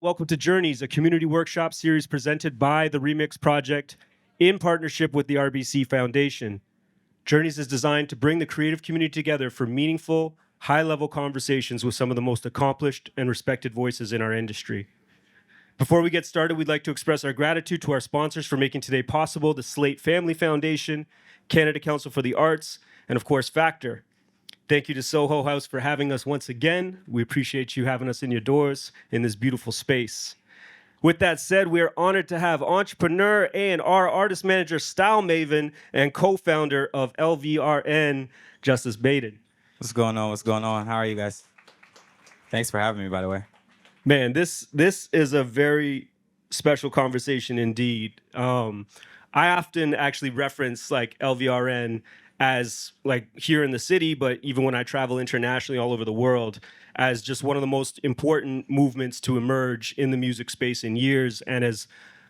Welcome to Journeys, a community workshop series presented by the Remix Project in partnership with the RBC Foundation. Journeys is designed to bring the creative community together for meaningful, high-level conversations with some of the most accomplished and respected voices in our industry. Before we get started, we'd like to express our gratitude to our sponsors for making today possible: the Slate Family Foundation, Canada Council for the Arts, and of course, Factor. Thank you to Soho House for having us once again. We appreciate you having us in your doors in this beautiful space. With that said, we are honored to have entrepreneur, A&R artist manager, style maven, and co-founder of LVRN, Justice Baden. What's going on? What's going on? How are you guys? Thanks for having me, by the way. Man, this is a very special conversation indeed. I often actually reference like LVRN as like here in the city, but even when I travel internationally all over the world, as just one of the most important movements to emerge in the music space in years, and as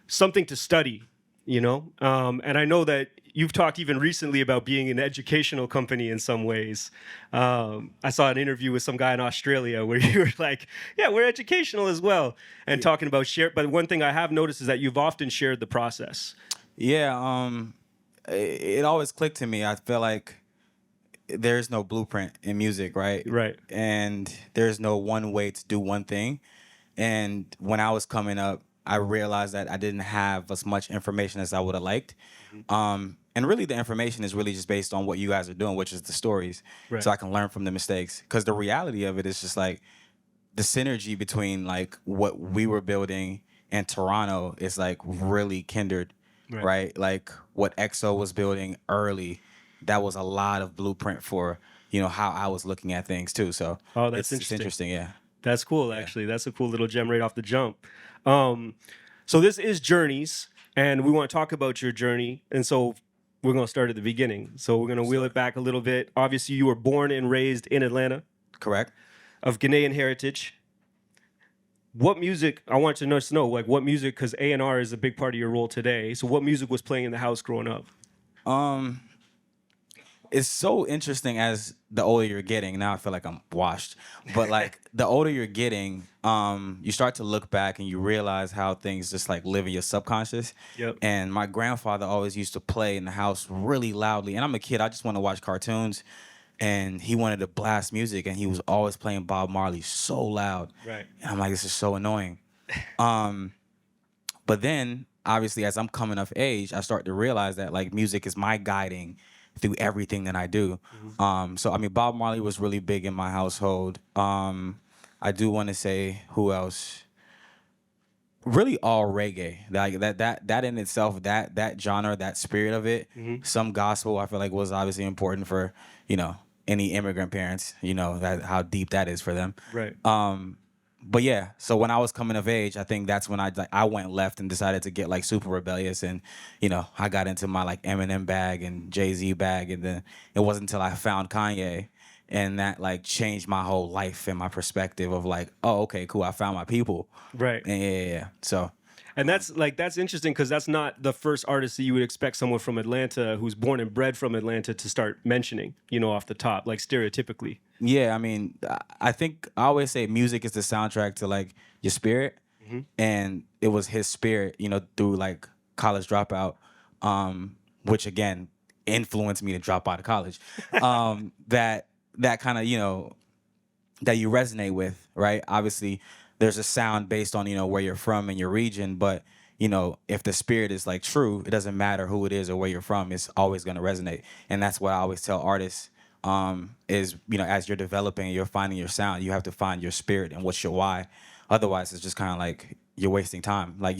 something to study, you know? And I know that you've talked even recently about being an educational company in some ways. I saw an interview with some guy in Australia where you were like, yeah, we're educational as well, and talking about share. But one thing I have noticed is that you've often shared the process. Yeah, it always clicked to me. I feel like there's no blueprint in music, right? Right. And there's no one way to do one thing. And when I was coming up, I realized that I didn't have as much information as I would have liked. And really, the information is really just based on what you guys are doing, which is the stories. Right. So I can learn from the mistakes. Because the reality of it is just like the synergy between like what we were building and Toronto is like really kindred, right? Like what EXO was building early, that was a lot of blueprint for, how I was looking at things too. So that's it's interesting, yeah. That's cool, actually. That's a cool little gem right off the jump. So this is Journeys, and we want to talk about your journey. And so we're going to start at the beginning. So we're going to wheel it back a little bit. Obviously, you were born and raised in Atlanta. Correct. Of Ghanaian heritage. What music, I want to know, like what music, because A&R is a big part of your role today. So what music was playing in the house growing up? It's so interesting as the older you're getting. Now I feel like I'm washed. But like the older you're getting, you start to look back and you realize how things just like live in your subconscious. Yep. And my grandfather always used to play in the house really loudly. And I'm a kid, I just want to watch cartoons. And he wanted to blast music, and he was always playing Bob Marley so loud. Right. And I'm like, this is so annoying. But then, obviously, as I'm coming of age, I start to realize that like music is my guiding through everything that I do. So I mean, Bob Marley was really big in my household. I do want to say who else? Really all reggae. Like that in itself, that genre, that spirit of it. Some gospel I feel like was obviously important for, any immigrant parents, that how deep that is for them. Right. But yeah, so when I was coming of age, I think that's when I went left and decided to get like super rebellious, and I got into my like Eminem bag and Jay-Z bag, and then it wasn't until I found Kanye, and that like changed my whole life and my perspective of like, oh, okay, cool, I found my people. Right. And yeah. So. And that's interesting, because that's not the first artist that you would expect someone from Atlanta who's born and bred from Atlanta to start mentioning, off the top, like stereotypically. Yeah, I mean, I think I always say music is the soundtrack to like your spirit, and it was his spirit, through like College Dropout, which again influenced me to drop out of college. That kind of that you resonate with, right? Obviously, there's a sound based on where you're from and your region, but if the spirit is like true, it doesn't matter who it is or where you're from, it's always going to resonate. And that's what I always tell artists, is as you're developing, you're finding your sound, you have to find your spirit and what's your why. Otherwise, it's just kind of like you're wasting time. Like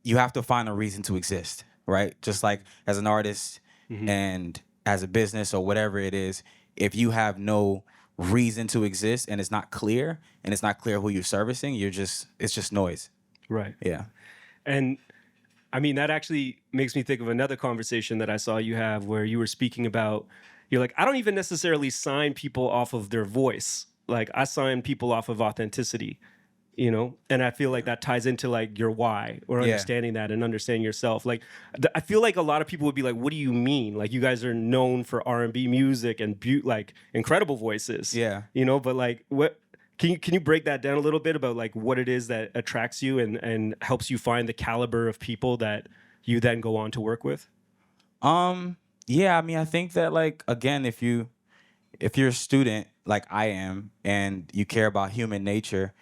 you have to find a reason to exist, right? Just like as an artist and as a business or whatever it is, if you have no reason to exist and it's not clear who you're servicing, it's just noise. Right. Yeah. And I mean, that actually makes me think of another conversation that I saw you have where you were speaking about, you're like, I don't even necessarily sign people off of their voice. Like I sign people off of authenticity, and I feel like that ties into like your why, or understanding that and understanding yourself. Like I feel like a lot of people would be like, what do you mean? Like you guys are known for R&B music and like incredible voices. Yeah. But like what Can you break that down a little bit about like what it is that attracts you and helps you find the caliber of people that you then go on to work with? Yeah, I mean, I think that like again, if you're a student like I am and you care about human nature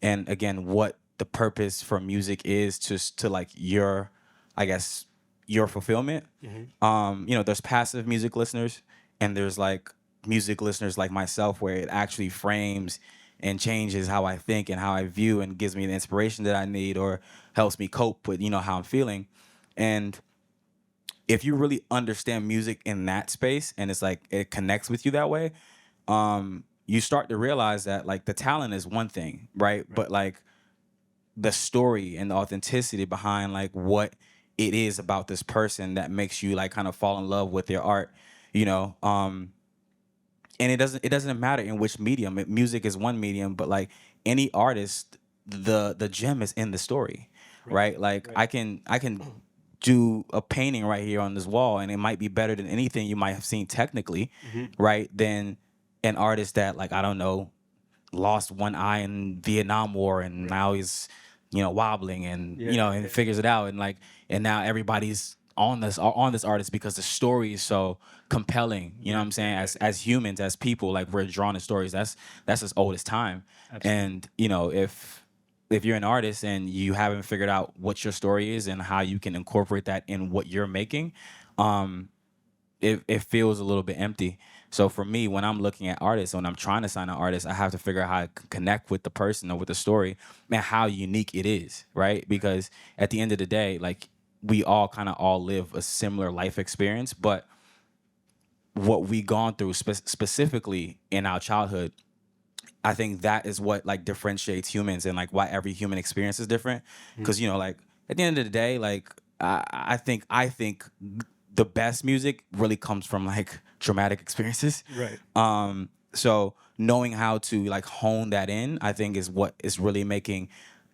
and again what the purpose for music is to like your I guess your fulfillment. You know, there's passive music listeners and there's like music listeners like myself where it actually frames and changes how I think and how I view and gives me the inspiration that I need or helps me cope with, you know, how I'm feeling. And if you really understand music in that space and it's like it connects with you that way, you start to realize that like the talent is one thing, right? But like the story and the authenticity behind like what it is about this person that makes you like kind of fall in love with their art, you know. And it doesn't matter in which medium. Music is one medium, but like any artist, the gem is in the story, right? Like Right. I can do a painting right here on this wall, and it might be better than anything you might have seen technically, right? Than an artist that like I don't know lost one eye in Vietnam War and now he's wobbling and Yeah. and figures it out and like and now everybody's on this artist because the story is so compelling. You know what I'm saying? As humans, as people, like we're drawn to stories. That's as old as time. Absolutely. And if you're an artist and you haven't figured out what your story is and how you can incorporate that in what you're making, it feels a little bit empty. So for me, when I'm looking at artists, when I'm trying to sign an artist, I have to figure out how to connect with the person or with the story and how unique it is, right? Because at the end of the day, like we all kind of all live a similar life experience, but what we gone through specifically in our childhood, I think that is what like differentiates humans and like why every human experience is different. Because like at the end of the day, like I think the best music really comes from like traumatic experiences. Right. So knowing how to like hone that in, I think is what is really making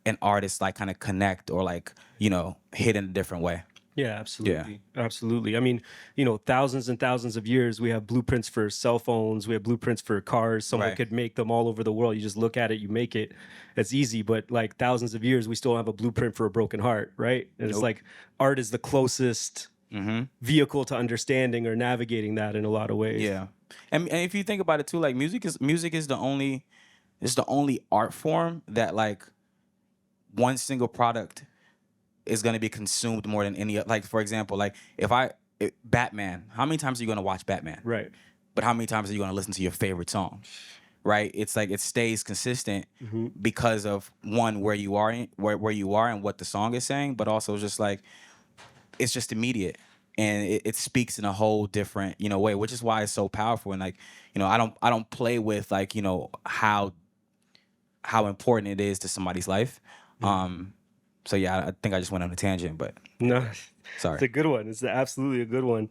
an artist like kind of connect or like hit in a different way. Yeah, absolutely. Absolutely. I mean, thousands and thousands of years, we have blueprints for cell phones, we have blueprints for cars. Someone Right. could make them all over the world. You just look at it, you make it. It's easy, but like thousands of years, we still have a blueprint for a broken heart, right? And it's Nope. like art is the closest vehicle to understanding or navigating that in a lot of ways. Yeah, and if you think about it too, like music is the only art form that like one single product is going to be consumed more than any. Like for example, like Batman, how many times are you going to watch Batman? Right. But how many times are you going to listen to your favorite song? Right? It's like it stays consistent because of one where you are where you are and what the song is saying, but also just like it's just immediate and it speaks in a whole different way, which is why it's so powerful. And like I don't play with like how important it is to somebody's life. So yeah, I think I just went on a tangent, but No, sorry. it's a good one. It's absolutely a good one.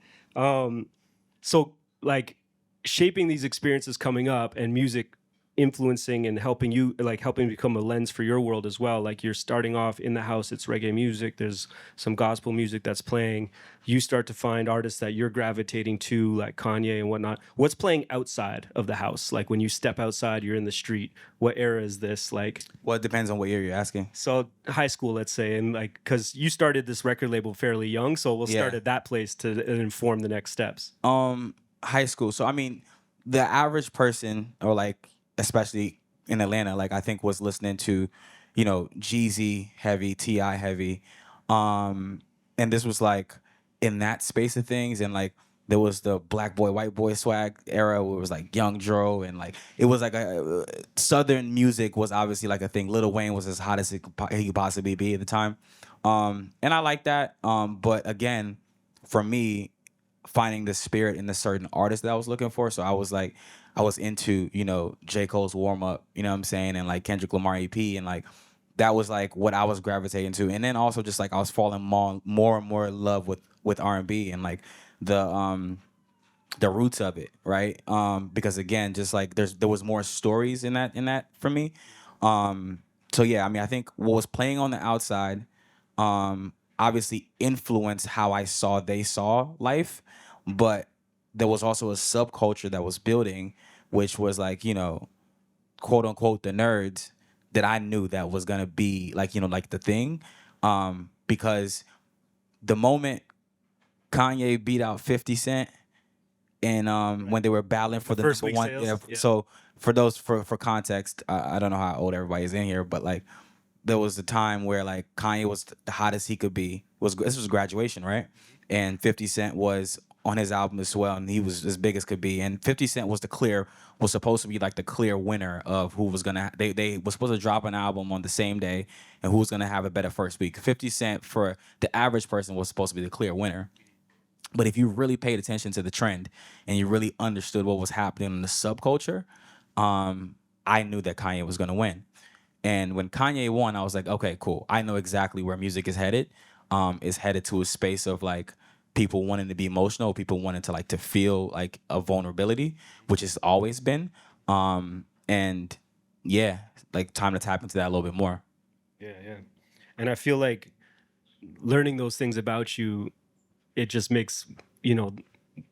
So like shaping these experiences coming up and music influencing and helping you like helping become a lens for your world as well. Like you're starting off in the house, it's reggae music, there's some gospel music that's playing. You start to find artists that you're gravitating to, like Kanye and whatnot. What's playing outside of the house? Like when you step outside, you're in the street. What era is this? Like Well, it depends on what year you're asking. so high school, let's say, and like because you started this record label fairly young, so we'll start Yeah. at that place to inform the next steps. High school. So I mean, the average person, or like especially in Atlanta, like I think was listening to, Jeezy heavy, Ti heavy, and this was like in that space of things, and like there was the black boy, white boy swag era where it was like Young Dro, and like it was like a Southern music was obviously like a thing. Lil Wayne was as hot as he could possibly be at the time, and I like that. But again, for me, finding the spirit in the certain artist that I was looking for. So I was into, J. Cole's Warm Up, you know what I'm saying? And like Kendrick Lamar EP and like that was like what I was gravitating to. And then also just like I was falling more and more in love with R&B and like the roots of it, right? Because again, just like there was more stories in that for me. So yeah, I mean I think what was playing on the outside obviously influenced how they saw life, but there was also a subculture that was building, which was like, quote unquote the nerds that I knew that was gonna be like, like the thing. Because the moment Kanye beat out 50 Cent and when they were battling for the first number week one. sales. Yeah. Yeah. So for those for context, I don't know how old everybody is in here, but like there was a time where like Kanye was the hottest he could be. This was graduation, right? And 50 Cent was on his album as well, and he was as big as could be. And 50 Cent was supposed to be like the clear winner of who was gonna. They was supposed to drop an album on the same day, and who was gonna have a better first week. 50 Cent for the average person was supposed to be the clear winner. But if you really paid attention to the trend and you really understood what was happening in the subculture, I knew that Kanye was gonna win. And when Kanye won, I was like, okay, cool. I know exactly where music is headed. It's headed to a space of like people wanting to be emotional, people wanting to like to feel like a vulnerability, which has always been. And yeah, like time to tap into that a little bit more. Yeah, yeah. And I feel like learning those things about you, it just makes,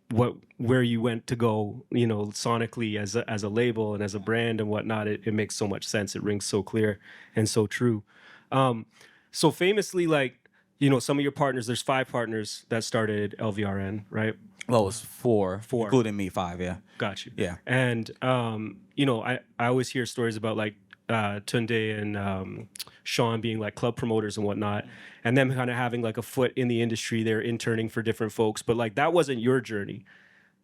where you went to go, sonically as a label and as a brand and whatnot, it makes so much sense. It rings so clear and so true. So famously, like, some of your partners, there's 5 partners that started LVRN, right? Well, it was four, Four. including me, 5, yeah. Got you. Yeah. And I always hear stories about like Tunde and Sean being like club promoters and whatnot, and them kind of having like a foot in the industry. They're interning for different folks, but like that wasn't your journey.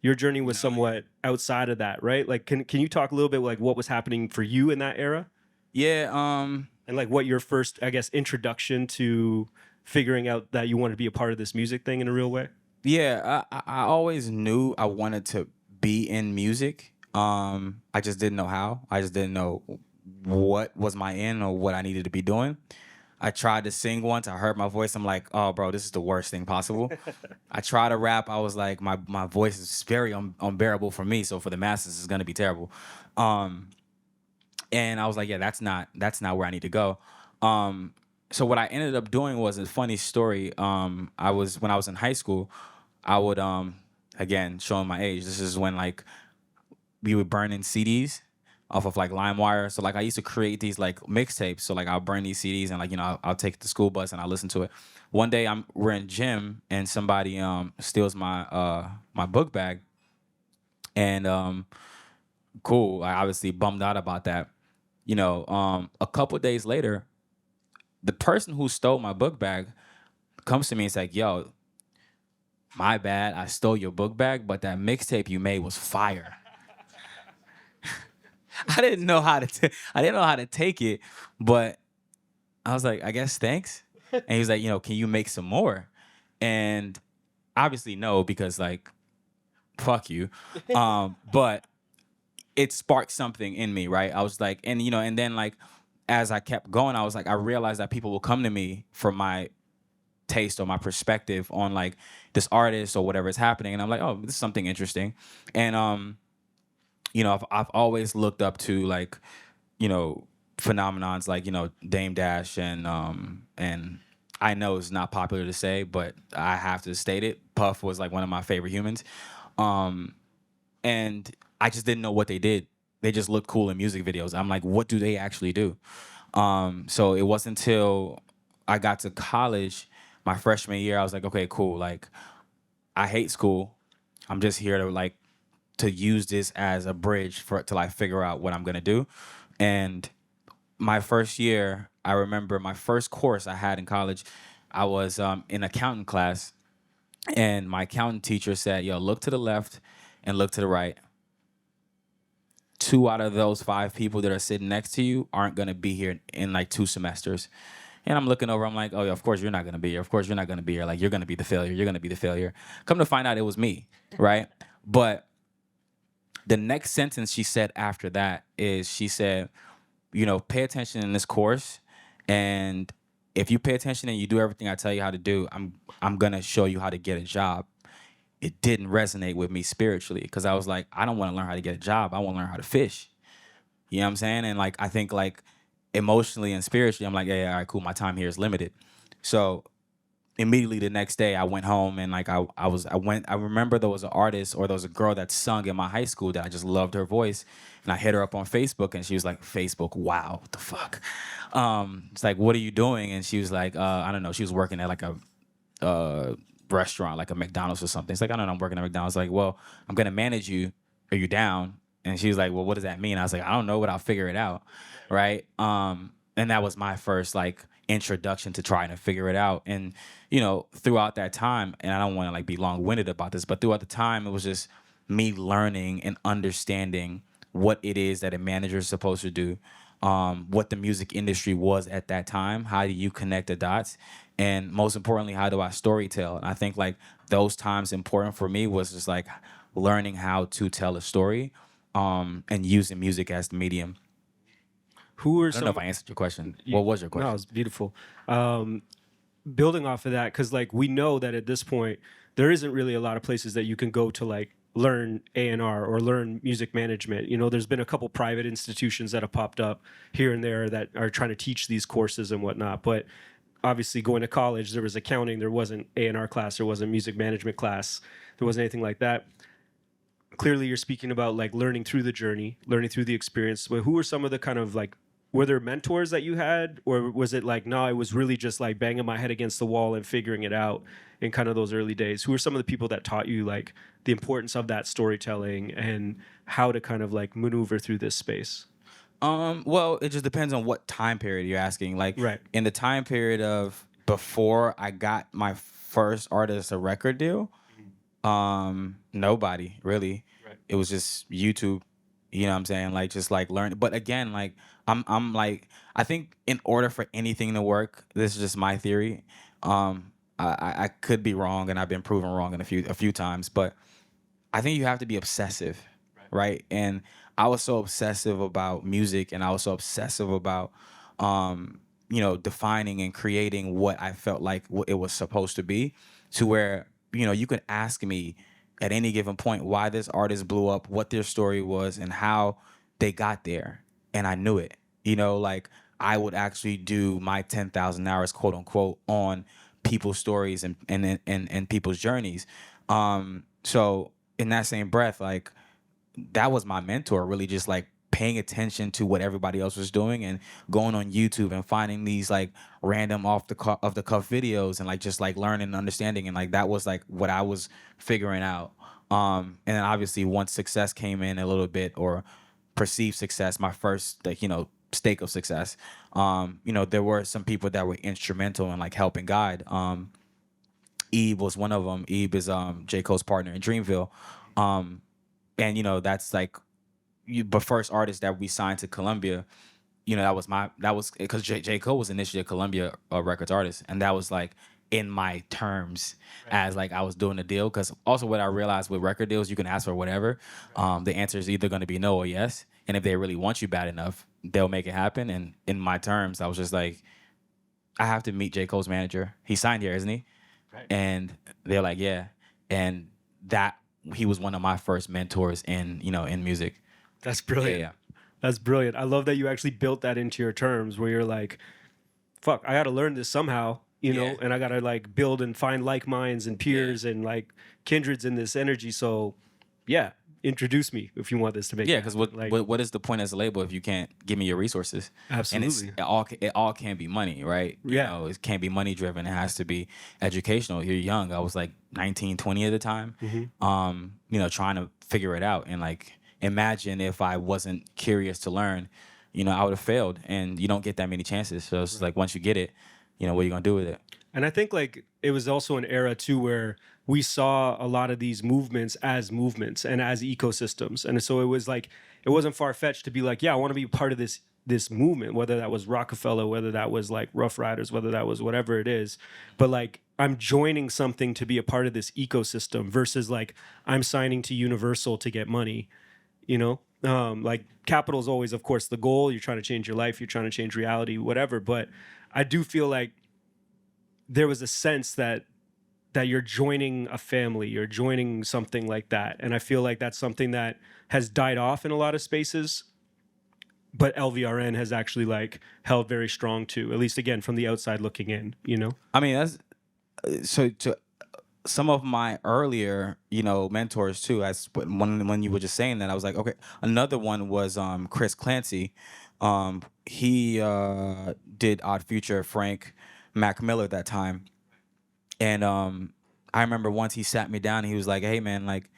Your journey was somewhat outside of that, right? Like, can you talk a little bit like what was happening for you in that era, Yeah. and like what your first, I guess, introduction to figuring out that you wanted to be a part of this music thing in a real way? Yeah, I always knew I wanted to be in music. I just didn't know how. I just didn't know what was my in or what I needed to be doing. I tried to sing once. I heard my voice. I'm like, oh, bro, this is the worst thing possible. I tried to rap. I was like, my voice is very unbearable for me. So for the masses, it's gonna be terrible. And I was like, yeah, that's not where I need to go. So what I ended up doing was a funny story. When I was in high school, I would again showing my age. This is when like we would burn in CDs off of like LimeWire. So like I used to create these like mixtapes. So like I'll burn these CDs and like I'll take the school bus and I'll listen to it. One day we're in gym and somebody steals my book bag, and cool. I obviously bummed out about that. A couple days later, the person who stole my book bag comes to me and is like, yo, my bad, I stole your book bag, but that mixtape you made was fire. I didn't know how to take it, but I was like, I guess thanks. And he was like, can you make some more? And obviously no, because like, fuck you. But it sparked something in me, right? I was like, and then like as I kept going, I was like, I realized that people will come to me for my taste or my perspective on like this artist or whatever is happening, and I'm like, oh, this is something interesting. And I've always looked up to like, phenomenons like Dame Dash and I know it's not popular to say, but I have to state it. Puff was like one of my favorite humans, and I just didn't know what they did. They just looked cool in music videos. I'm like, what do they actually do? So it wasn't until I got to college, my freshman year, I was like, okay, cool. Like, I hate school. I'm just here to use this as a bridge to like figure out what I'm gonna do. And my first year, I remember my first course I had in college, I was in accounting class, and my accounting teacher said, yo, look to the left and look to the right. 2 out of those 5 people that are sitting next to you aren't gonna be here in like 2 semesters. And I'm looking over, I'm like, oh yeah, of course you're not gonna be here. Of course you're not gonna be here. Like, you're gonna be the failure. You're gonna be the failure. Come to find out it was me, right? But the next sentence she said after that is she said, pay attention in this course, and if you pay attention and you do everything I tell you how to do, I'm gonna show you how to get a job. It didn't resonate with me spiritually because I was like, I don't want to learn how to get a job. I want to learn how to fish. You know what I'm saying? And like I think like emotionally and spiritually, I'm like, yeah, all right, cool. My time here is limited. So immediately the next day I went home and like I remember there was an artist or there was a girl that sung in my high school that I just loved her voice, and I hit her up on Facebook and she was like, Facebook, wow, what the fuck. It's like, what are you doing? And she was like, I don't know, she was working at like a restaurant, like a McDonald's or something. It's like, I don't know, I'm working at McDonald's. Like, well, I'm gonna manage you. Are you down? And she was like, well, what does that mean? I was like, I don't know, but I'll figure it out. Right. And that was my first like introduction to trying to figure it out. And, throughout that time, and I don't want to like be long winded about this, but throughout the time, it was just me learning and understanding what it is that a manager is supposed to do, what the music industry was at that time. How do you connect the dots? And most importantly, how do I storytell? And I think like those times important for me was just like learning how to tell a story, and using music as the medium. Who are I don't know some? if I answered your question. What was your No, question? it's beautiful. Building off of that, because like we know that at this point there isn't really a lot of places that you can go to like learn A&R or learn music management. There's been a couple private institutions that have popped up here and there that are trying to teach these courses and whatnot. But obviously, going to college, there was accounting, there wasn't A&R class, there wasn't music management class, there wasn't anything like that. Clearly, you're speaking about like learning through the journey, learning through the experience. But who were some of the kind of like, were there mentors that you had, or was it like, no, I was really just like banging my head against the wall and figuring it out in kind of those early days? Who are some of the people that taught you like the importance of that storytelling and how to kind of like maneuver through this space? Well, it just depends on what time period you're asking. Like Right. in the time period of before I got my first artist a record deal, nobody really. Right. It was just YouTube. You know what I'm saying? Like just like learn. But again, like I'm like I think in order for anything to work, this is just my theory. I could be wrong, and I've been proven wrong in a few times, but I think you have to be obsessive, right? And I was so obsessive about music, and I was so obsessive about, defining and creating what I felt like it was supposed to be, to where you could ask me at any given point why this artist blew up, what their story was, and how they got there, and I knew it. Like I would actually do my 10,000 hours, quote unquote, on people's stories and people's journeys. So in that same breath, like that was my mentor, really just like paying attention to what everybody else was doing and going on YouTube and finding these like random off the cuff videos and like just like learning and understanding, and like that was like what I was figuring out. And then obviously once success came in a little bit, or perceived success, my first like stake of success, there were some people that were instrumental in like helping guide. Eve was one of them. Eve is J. Cole's partner in Dreamville. And that's like the first artist that we signed to Columbia. That was because J. Cole was initially a Columbia Records artist, and that was like in my terms as like I was doing the deal. Because also what I realized with record deals, you can ask for whatever. The answer is either going to be no or yes, and if they really want you bad enough, they'll make it happen. And in my terms, I was just like, I have to meet J. Cole's manager. He's signed here, isn't he? Right. And they're like, yeah. And that he was one of my first mentors in music. That's brilliant. Yeah. That's brilliant. I love that you actually built that into your terms where you're like, fuck, I got to learn this somehow, Yeah. and I got to like build and find like minds and peers and like kindreds in this energy. So, yeah, introduce me if you want this to make Yeah, it because happen. what is the point as a label if you can't give me your resources? Absolutely. And it all can't be money, right? Yeah. It can't be money driven. It has to be educational. You're young. I was like 19, 20 at the time. Trying to figure it out, and like imagine if I wasn't curious to learn, I would have failed. And you don't get that many chances. So it's like once you get it, what are you gonna do with it? And I think like it was also an era too where we saw a lot of these movements and as ecosystems. And so it was like it wasn't far fetched to be like, yeah, I want to be part of this movement, whether that was Rockefeller, whether that was like Rough Riders, whether that was whatever it is. But like I'm joining something to be a part of this ecosystem versus like I'm signing to Universal to get money, like capital is always, of course, the goal. You're trying to change your life, you're trying to change reality, whatever. But I do feel like there was a sense that you're joining a family, you're joining something like that. And I feel like that's something that has died off in a lot of spaces, but LVRN has actually like held very strong too, at least again from the outside looking in. I mean, so to some of my earlier, mentors too. As when you were just saying that, I was like, okay. Another one was Chris Clancy. He did Odd Future, Frank, Mac Miller at that time, and I remember once he sat me down and he was like, "Hey man, like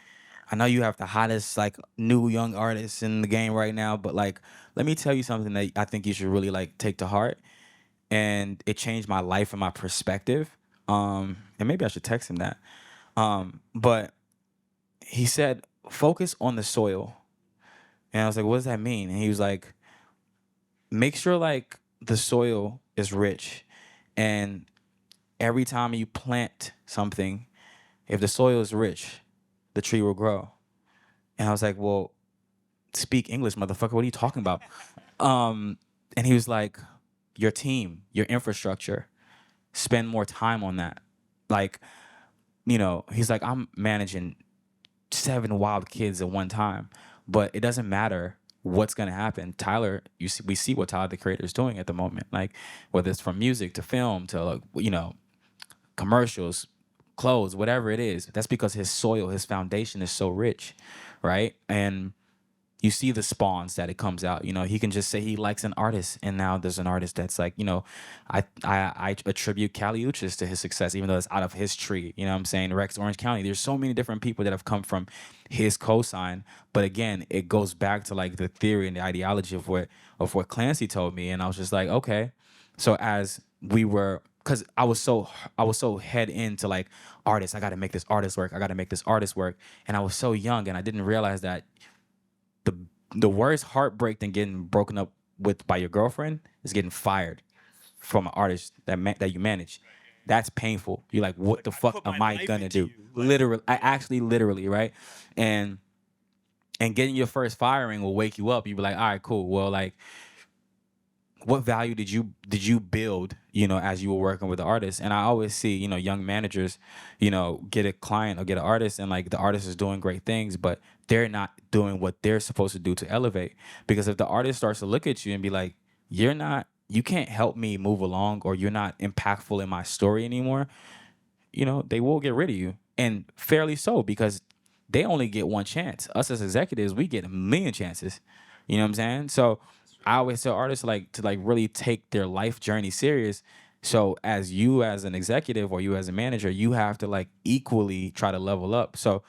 I know you have the hottest like new young artists in the game right now, but like let me tell you something that I think you should really like take to heart." And it changed my life and my perspective. And maybe I should text him that. But he said, focus on the soil. And I was like, what does that mean? And he was like, make sure like the soil is rich. And every time you plant something, if the soil is rich, the tree will grow. And I was like, well, speak English, motherfucker. What are you talking about? And he was like, your team, your infrastructure, spend more time on that. Like, he's like, I'm managing 7 wild kids at one time, but it doesn't matter what's gonna happen. Tyler, we see what Tyler the Creator is doing at the moment. Like, whether it's from music to film to commercials, clothes, whatever it is. That's because his soil, his foundation is so rich, right? And you see the spawns that it comes out. He can just say he likes an artist, and now there's an artist that's like, I attribute Cali Uchis to his success, even though it's out of his tree. You know what I'm saying? Rex Orange County. There's so many different people that have come from his cosign. But again, it goes back to like the theory and the ideology of what Clancy told me, and I was just like, okay. So as we were, because I was so head into like artists. I got to make this artist work. I got to make this artist work, and I was so young, and I didn't realize that the the worst heartbreak than getting broken up with by your girlfriend is getting fired from an artist that you manage. That's painful. You're like, what Like, the I fuck put my am I life gonna into do? you. Like, Literally, I actually literally, right? And getting your first firing will wake you up. You be like, all right, cool. Well, like, what value did you build, as you were working with the artist? And I always see, young managers, get a client or get an artist, and like the artist is doing great things, but they're not doing what they're supposed to do to elevate. Because if the artist starts to look at you and be like, you can't help me move along, or you're not impactful in my story anymore, they will get rid of you. And fairly so, because they only get one chance. Us as executives, we get a million chances. You know what I'm saying? So I always tell artists like to like really take their life journey serious. So as you as an executive or you as a manager, you have to like equally try to level up. So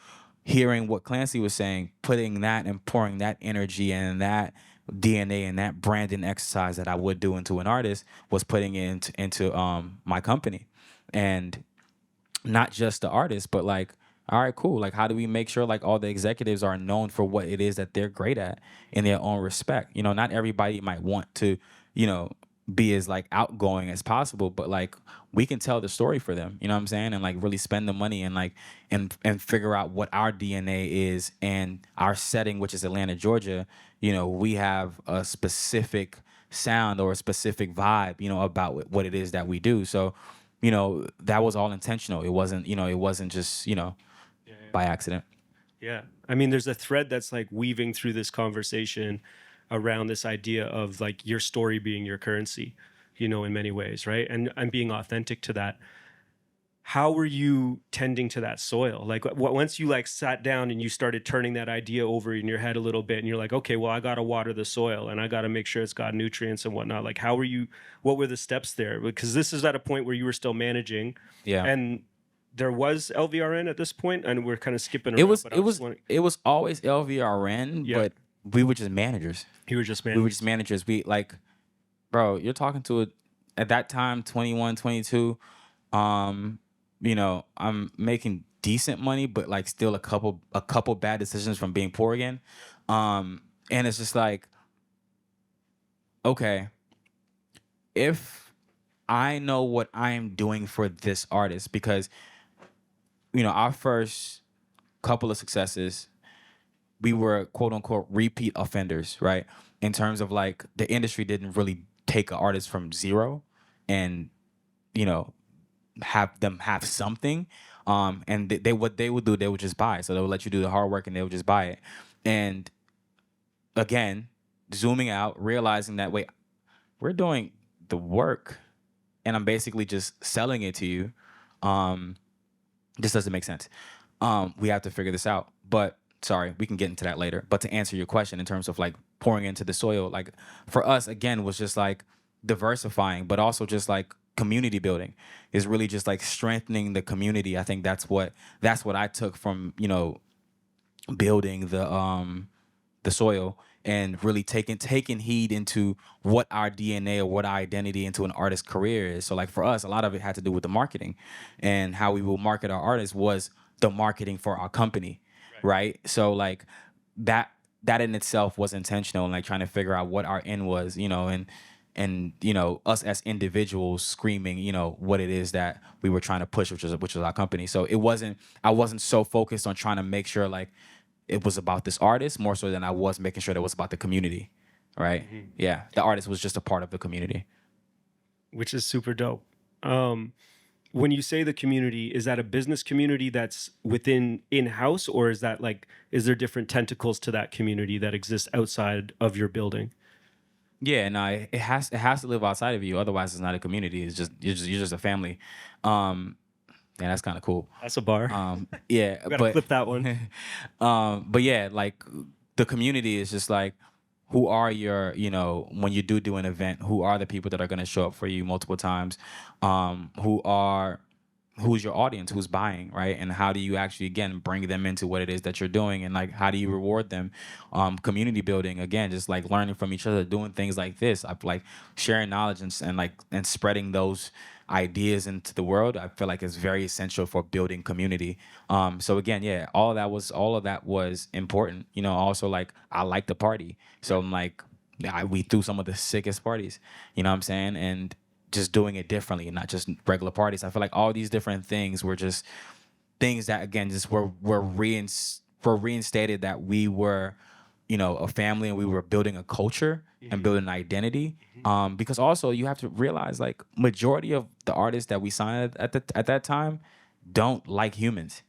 hearing what Clancy was saying, putting that and pouring that energy and that DNA and that branding exercise that I would do into an artist was putting it into my company. And not just the artist, but like, all right, cool. Like, how do we make sure like all the executives are known for what it is that they're great at in their own respect? Not everybody might want to, you know, be as like outgoing as possible, but like we can tell the story for them. You know what I'm saying? And like really spend the money and like and figure out what our DNA is and our setting, which is Atlanta, Georgia. We have a specific sound or a specific vibe, about what it is that we do. So that was all intentional. It wasn't just, yeah, yeah. by accident. Yeah. I mean, there's a thread that's like weaving through this conversation around this idea of like your story being your currency, in many ways, right? And being authentic to that. How were you tending to that soil? Like once you like sat down and you started turning that idea over in your head a little bit and you're like, okay, well, I got to water the soil and I got to make sure it's got nutrients and whatnot. Like, what were the steps there? Because this is at a point where you were still managing Yeah. and there was LVRN at this point, and we're kind of skipping It around, was but it was it was always LVRN, yeah, but we were just managers. you were just We were managing. just managers. We like, bro, you're talking to it at that time, 21, 22. I'm making decent money, but like still a couple bad decisions from being poor again. And it's just like, okay, if I know what I am doing for this artist, because our first couple of successes, we were quote unquote repeat offenders, right? In terms of like the industry didn't really take an artist from zero and you know have them have something. And they what they would do, they would just buy it. So they would let you do the hard work and they would just buy it. And again, zooming out, realizing that wait, we're doing the work and I'm basically just selling it to you. This doesn't make sense. We have to figure this out. But sorry, we can get into that later. But to answer your question in terms of like pouring into the soil, like for us again was just like diversifying, but also just like community building is really just like strengthening the community. I think that's what I took from, building the soil and really taking heed into what our DNA or what our identity into an artist's career is. So like for us, a lot of it had to do with the marketing, and how we will market our artists was the marketing for our company, right? So like that in itself was intentional, and like trying to figure out what our end was, and us as individuals screaming, what it is that we were trying to push, which was our company. So I wasn't so focused on trying to make sure like it was about this artist more so than I was making sure that it was about the community, right? Yeah, the artist was just a part of the community. Which is super dope. When you say the community, is that a business community that's within in-house, or is there different tentacles to that community that exist outside of your building? Yeah, no, it has to live outside of you. Otherwise, it's not a community. It's just you're just a family. Um, yeah, that's kind of cool. That's a bar. Yeah, Gotta but flip that one. but yeah, like the community is just like, who are when you do an event, who are the people that are going to show up for you multiple times? Who's your audience, who's buying, right? And how do you actually again bring them into what it is that you're doing, and like how do you reward them? Community building, again, just like learning from each other, doing things like this. I like sharing knowledge and spreading those ideas into the world. I feel like is very essential for building community. So again, yeah, all of that was important. Also like I like to party, so I'm like we threw some of the sickest parties. You know what I'm saying? And just doing it differently, and not just regular parties. I feel like all these different things were just things that again just were reinstated that we were, a family, and we were building a culture and building an identity. Because also you have to realize like majority of the artists that we signed at that time don't like humans.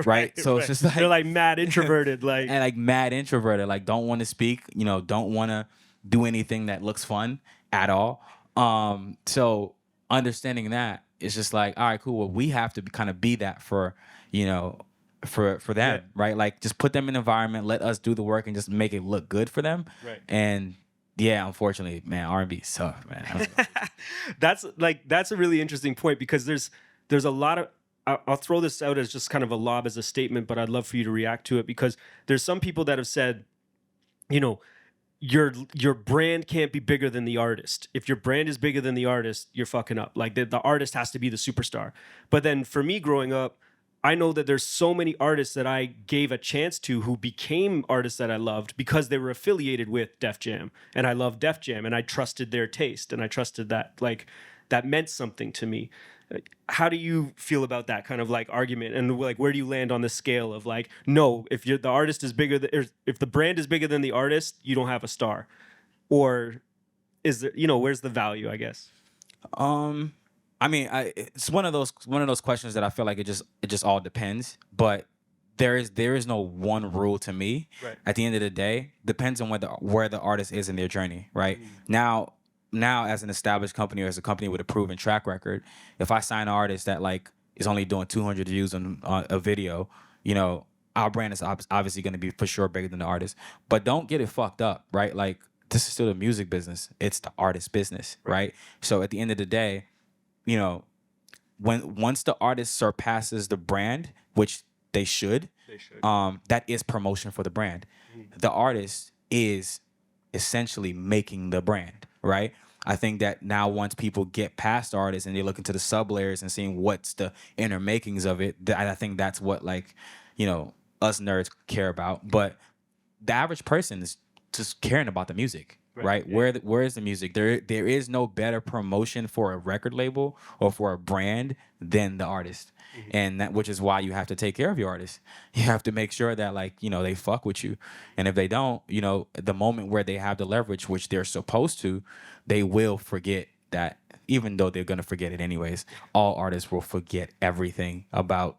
Right. So it's just like they're like mad introverted, like and like mad introverted, like don't want to speak, don't want to do anything that looks fun at all. So understanding that, it's just like, all right, cool. Well, we have to kind of be that for, for them, right? Like just put them in an environment, let us do the work, and just make it look good for them. Right. And yeah, unfortunately, man, R&B is tough, man. that's a really interesting point, because there's a lot of, I'll throw this out as just kind of a lob as a statement, but I'd love for you to react to it, because there's some people that have said, your brand can't be bigger than the artist. If your brand is bigger than the artist, you're fucking up. Like the artist has to be the superstar. But then for me growing up, I know that there's so many artists that I gave a chance to who became artists that I loved because they were affiliated with Def Jam, and I loved Def Jam, and I trusted their taste, and I trusted that that meant something to me. How do you feel about that kind of like argument, and like where do you land on the scale of like, no, if the artist is bigger than, if the brand is bigger than the artist, you don't have a star, or is there, where's the value, I guess? I mean, it's one of those questions that I feel like it just all depends. But there is no one rule to me. Right. At the end of the day, depends on where the artist is in their journey. Right. Now, as an established company, or as a company with a proven track record, if I sign an artist that like is only doing 200 views on a video, our brand is obviously going to be for sure bigger than the artist. But don't get it fucked up, right? Like this is still the music business; it's the artist business, right? So at the end of the day, once the artist surpasses the brand, which they should, that is promotion for the brand. The artist is essentially making the brand, right? I think that now once people get past artists and they look into the sub layers and seeing what's the inner makings of it, I think that's what like, us nerds care about. But the average person is just caring about the music, right? Yeah. Where is the music? There is no better promotion for a record label or for a brand than the artist. And that, which is why you have to take care of your artists. You have to make sure that like, they fuck with you. And if they don't, the moment where they have the leverage, which they're supposed to, they will forget that, even though they're going to forget it anyways. All artists will forget everything about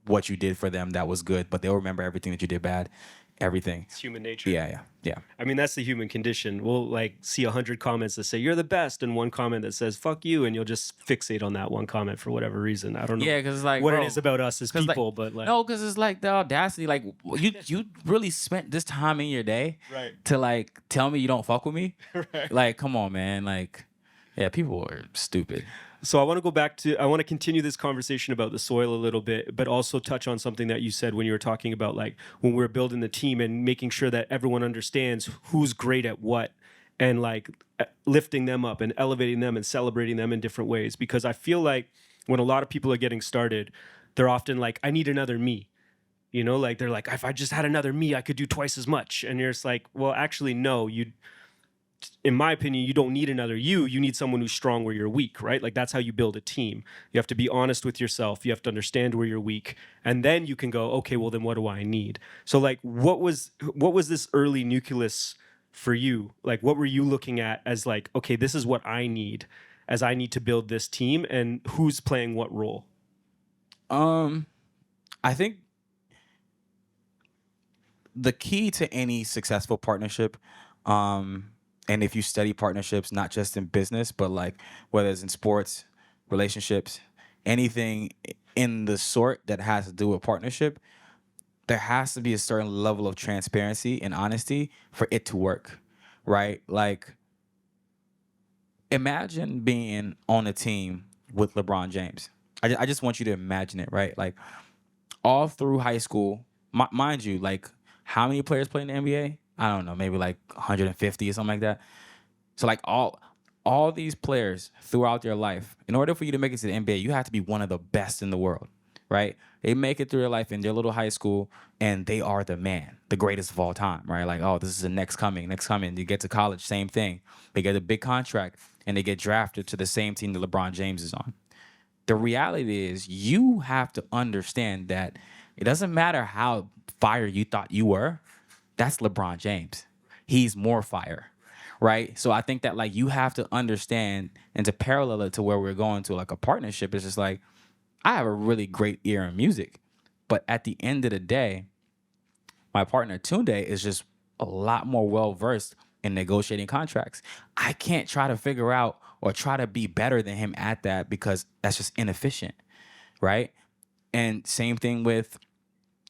what you did for them that was good, but they'll remember everything that you did bad. everything. It's human nature. Yeah. I mean, that's the human condition. We'll like see 100 comments that say you're the best, and one comment that says fuck you, and you'll just fixate on that one comment for whatever reason. I don't know Yeah, because it's like, what bro, it is about us as 'cause, like, people, but like no, because it's like the audacity. Like, you really spent this time in your day right, to like tell me you don't fuck with me. right. Like, come on, man. Like, yeah, people are stupid. So I want to go back to I want to continue this conversation about the soil a little bit, but also touch on something that you said when you were talking about like when we're building the team and making sure that everyone understands who's great at what and like lifting them up and elevating them and celebrating them in different ways. Because I feel like when a lot of people are getting started, they're often like, I need another me. You know, like they're like, if I just had another me, I could do twice as much. And you're just like, well, actually, no, you in my opinion, you don't need another you. You need someone who's strong where you're weak, right? Like that's how you build a team. You have to be honest with yourself. You have to understand where you're weak, and then you can go, okay, well then what do I need? So like, what was this early nucleus for you? Like, what were you looking at as like, okay, this is what I need, as I need to build this team, and who's playing what role? I think the key to any successful partnership, and if you study partnerships, not just in business, but like whether it's in sports, relationships, anything in the sort that has to do with partnership, there has to be a certain level of transparency and honesty for it to work, right? Like, imagine being on a team with LeBron James. I just want you to imagine it, right? Like, all through high school, mind you, like, how many players play in the NBA? I don't know, maybe like 150 or something like that. So like all these players throughout their life, in order for you to make it to the NBA, you have to be one of the best in the world, right? They make it through their life in their little high school, and they are the man, the greatest of all time, right? Like, oh, this is the next coming, next coming. You get to college, same thing. They get a big contract, and they get drafted to the same team that LeBron James is on. The reality is you have to understand that it doesn't matter how fire you thought you were. That's LeBron James. He's more fire, right? So I think that like you have to understand, and to parallel it to where we're going to like a partnership, is just like, I have a really great ear in music, but at the end of the day, my partner Tunde is just a lot more well versed in negotiating contracts. I can't try to figure out or try to be better than him at that, because that's just inefficient, right? And same thing with,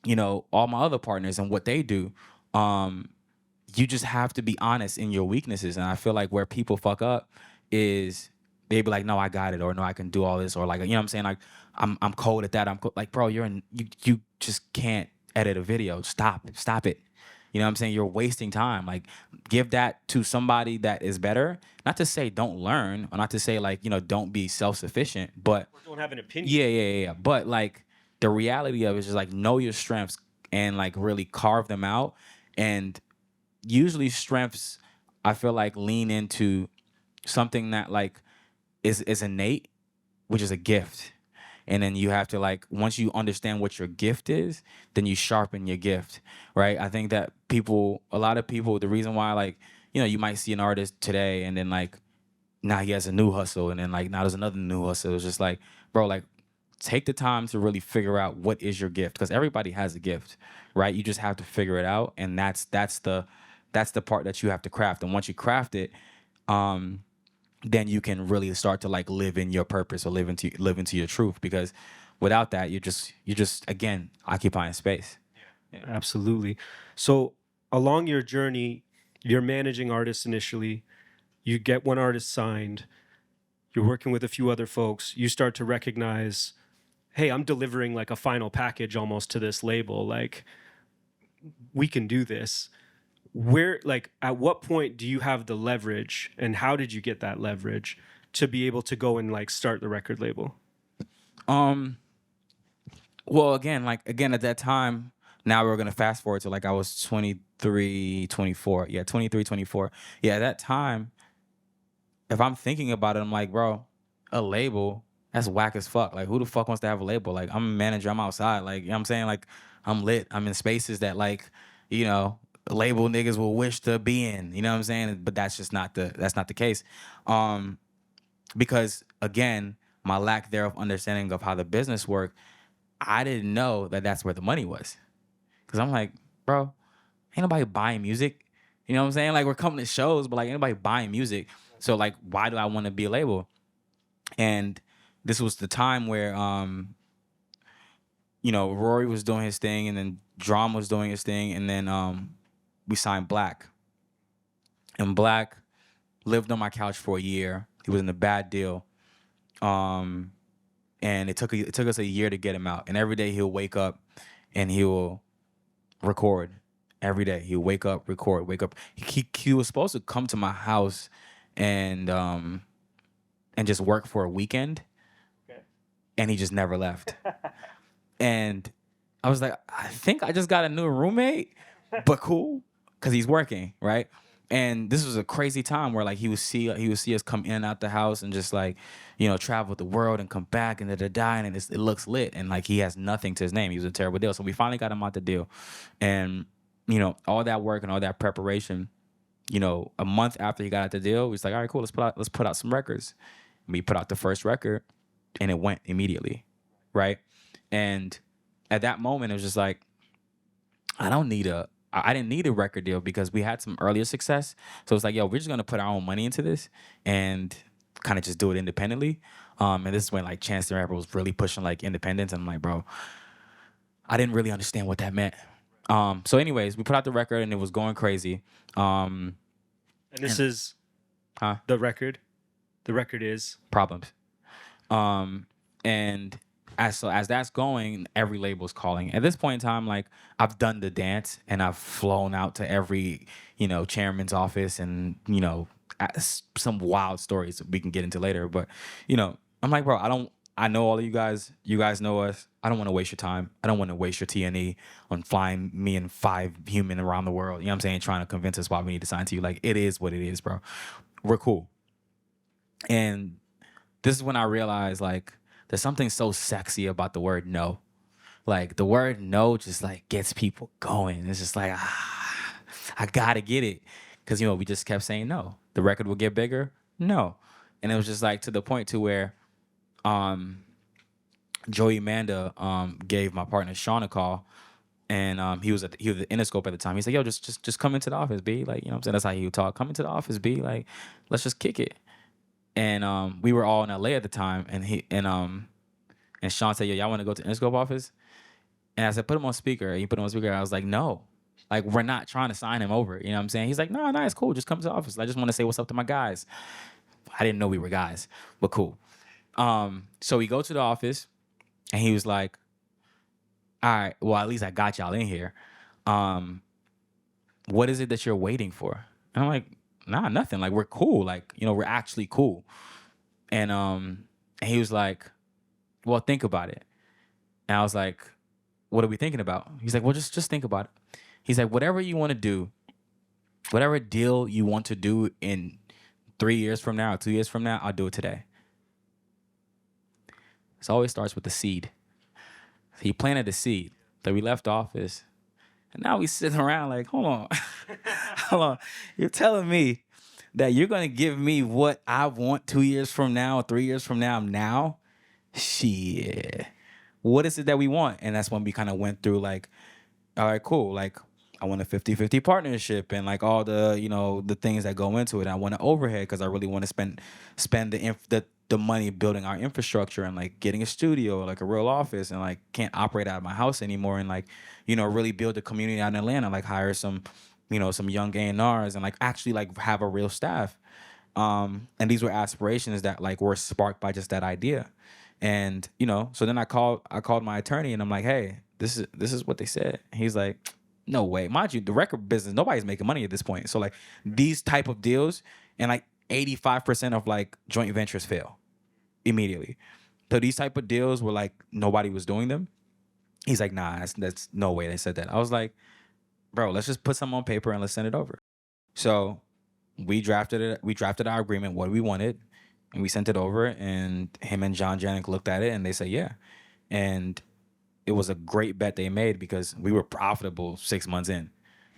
all my other partners and what they do. You just have to be honest in your weaknesses. And I feel like where people fuck up is they be like, no, I got it, or no, I can do all this, or like, you know what I'm saying? Like, I'm cold at that. Like, bro, you just can't edit a video. Stop it. You know what I'm saying? You're wasting time. Like, give that to somebody that is better. Not to say don't learn, or not to say like, don't be self-sufficient, but Or don't have an opinion. yeah. But like, the reality of it is just like, know your strengths and like really carve them out. And usually strengths, I feel like, lean into something that like is innate, which is a gift. And then you have to like, once you understand what your gift is, then you sharpen your gift, right? I think that a lot of people, the reason why like, you might see an artist today and then like, now he has a new hustle, and then like now there's another new hustle. It's just like, bro, like, take the time to really figure out what is your gift, because everybody has a gift, right? You just have to figure it out, and that's the part that you have to craft. And once you craft it, then you can really start to like live in your purpose, or live into your truth. Because without that, you're just again occupying space. Yeah. Absolutely. So along your journey, you're managing artists initially. You get one artist signed. You're working with a few other folks. You start to recognize, hey, I'm delivering like a final package almost to this label. Like, we can do this. Where, like, at what point do you have the leverage, and how did you get that leverage to be able to go and like start the record label? Well, again, at that time, now we're going to fast forward to like I was 23, 24. Yeah, 23, 24. Yeah, at that time, if I'm thinking about it, I'm like, bro, a label, that's whack as fuck. Like, who the fuck wants to have a label? Like, I'm a manager, I'm outside. Like, you know what I'm saying? Like, I'm lit. I'm in spaces that like, label niggas will wish to be in. You know what I'm saying? But that's not the case. Because again, my lack thereof understanding of how the business worked, I didn't know that that's where the money was. Because I'm like, bro, ain't nobody buying music. You know what I'm saying? Like we're coming to shows, but like ain't nobody buying music. So like, why do I want to be a label? And this was the time where Rory was doing his thing, and then Drum was doing his thing, and then we signed Black. And Black lived on my couch for a year. He was in a bad deal. And it took us a year to get him out. And every day he'll wake up and he'll record. Every day he'll wake up, record, wake up. He was supposed to come to my house and just work for a weekend. Okay. And he just never left. And I was like, I think I just got a new roommate, but cool, because he's working, right? And this was a crazy time where like he would see us come in and out the house and just like, travel the world and come back and and it looks lit, and like he has nothing to his name. He was a terrible deal. So we finally got him out the deal, and all that work and all that preparation, a month after he got out the deal, we was like, all right, cool, let's put out some records. And we put out the first record, and it went immediately, right? And at that moment, it was just like, I didn't need a record deal because we had some earlier success. So it's like, yo, we're just gonna put our own money into this and kind of just do it independently. And this is when like Chance the Rapper was really pushing like independence. And I'm like, bro, I didn't really understand what that meant. So anyways, we put out the record and it was going crazy. And this is the record. The record is Problems. And as that's going, every label's calling. At this point in time, like I've done the dance and I've flown out to every, chairman's office and, some wild stories that we can get into later. But, I'm like, bro, I know all of you guys know us. I don't want to waste your time. I don't want to waste your T&E on flying me and 5 human around the world. You know what I'm saying? Trying to convince us why we need to sign to you. Like, it is what it is, bro. We're cool. And this is when I realized, like, there's something so sexy about the word no. Like, the word no just, like, gets people going. It's just like, I gotta get it. Because, we just kept saying no. The record will get bigger? No. And it was just, like, to the point to where Joey Amanda gave my partner Sean a call. And he was at the Interscope at the time. He's like, yo, just come into the office, B. Like, you know what I'm saying? That's how he would talk. Come into the office, B. Like, let's just kick it. And we were all in LA at the time, and Sean said, yo, y'all want to go to Interscope office? And I said, put him on speaker. And he put him on speaker. I was like, no. Like, we're not trying to sign him over. You know what I'm saying? He's like, no, it's cool. Just come to the office. I just want to say what's up to my guys. I didn't know we were guys, but cool. So we go to the office, and he was like, all right, well, at least I got y'all in here. What is it that you're waiting for? And I'm like, nah, nothing. Like, we're cool. Like, we're actually cool. And he was like, well, think about it. And I was like, what are we thinking about? He's like, well, just think about it. He's like, whatever you want to do, whatever deal you want to do in 3 years from now or 2 years from now, I'll do it today. It always starts with the seed. He planted the seed. So we left office. And now we sitting around like, hold on. Hold on. You're telling me that you're going to give me what I want 2 years from now, 3 years from now? Shit. What is it that we want? And that's when we kind of went through like, all right, cool. Like, I want a 50-50 partnership and like all the, the things that go into it. I want an overhead because I really want to spend the money building our infrastructure and like getting a studio, like a real office, and like can't operate out of my house anymore, and like, really build a community out in Atlanta, like hire some young A&Rs and like actually like have a real staff. And these were aspirations that like were sparked by just that idea. And, so then I called my attorney and I'm like, hey, this is what they said. He's like, no way. Mind you, the record business, nobody's making money at this point. So like these type of deals and like 85% of like joint ventures fail immediately. So these type of deals were like nobody was doing them. He's like, nah, that's no way they said that. I was like, bro, let's just put something on paper and let's send it over. So we drafted it. We drafted our agreement, what we wanted, and we sent it over. And him and John Janik looked at it and they said, yeah. And it was a great bet they made because we were profitable 6 months in.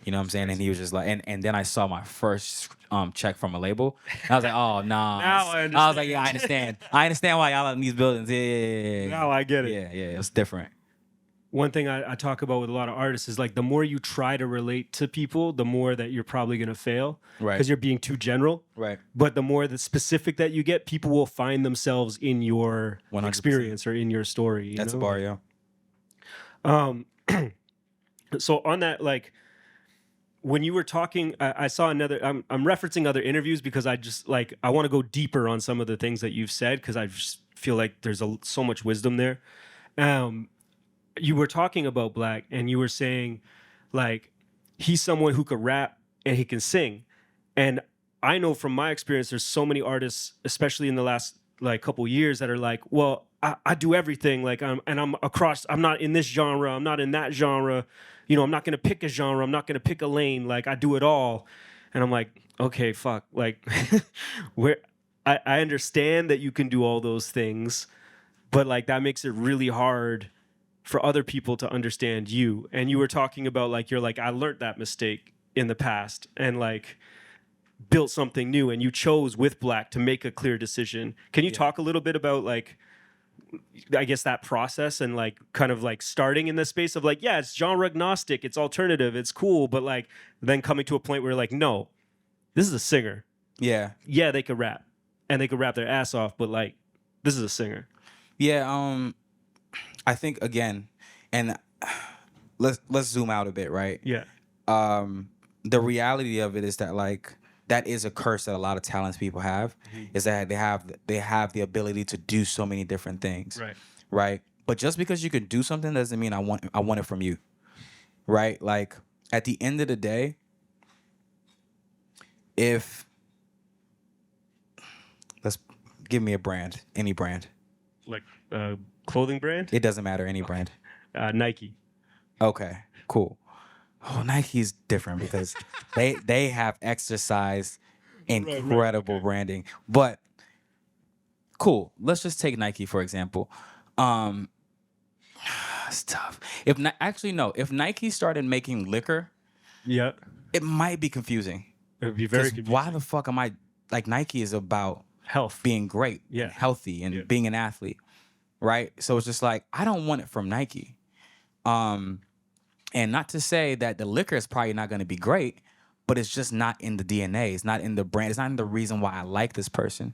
You know what I'm saying? And he was just like, and then I saw my first check from a label. And I was like, oh, nah. Now I understand. I was like, yeah, I understand. I understand why y'all in these buildings. Yeah. Now I get it. Yeah, it was different. one thing I talk about with a lot of artists is like the more you try to relate to people, the more that you're probably going to fail Right. because you're being too general. Right. But the more the specific that you get, people will find themselves in your 100%. experience or in your story. You That's know? a bar, yeah. So on that, like when you were talking, I saw another. I'm referencing other interviews because I just like I want to go deeper on some of the things that you've said because I just feel like there's so much wisdom there. You were talking about Black and you were saying like he's someone who could rap and he can sing. And I know from my experience there's so many artists, especially in the last like couple years, that are like, well, I do everything. Like I'm across, I'm not in this genre, I'm not in that genre. You know, I'm not gonna pick a genre, I'm not gonna pick a lane, like I do it all. And I'm like, okay, fuck. Like where I understand that you can do all those things, but like that makes it really hard for other people to understand you. And you were talking about like you're like I learned that mistake in the past and like built something new, and you chose with Black to make a clear decision. Can you talk a little bit about like I guess that process and like kind of like starting in the space of like, yeah, it's genre agnostic, it's alternative, it's cool, but like then coming to a point where like, no, this is a singer. Yeah. Yeah, they could rap and they could rap their ass off, but like this is a singer. Yeah, I think again, and let's zoom out a bit, right? Yeah. The reality of it is that like that is a curse that a lot of talented people have, is that they have the ability to do so many different things. Right. Right? But just because you can do something doesn't mean I want it from you. Right? Like at the end of the day, if let's give me a brand, any brand. Like clothing brand? It doesn't matter, any brand. Nike. Okay, cool. Oh, Nike's different because they have exercised incredible branding. But cool. Let's just take Nike for example. It's tough. If Nike started making liquor, Yeah. it might be confusing. It would be very 'Cause confusing. why the fuck am I like Nike is about Health. being great, Yeah. and healthy, and Yeah. being an athlete, right? So it's just like I don't want it from Nike. And not to say that the liquor is probably not going to be great, but it's just not in the DNA. It's not in the brand. It's not in the reason why I like this person.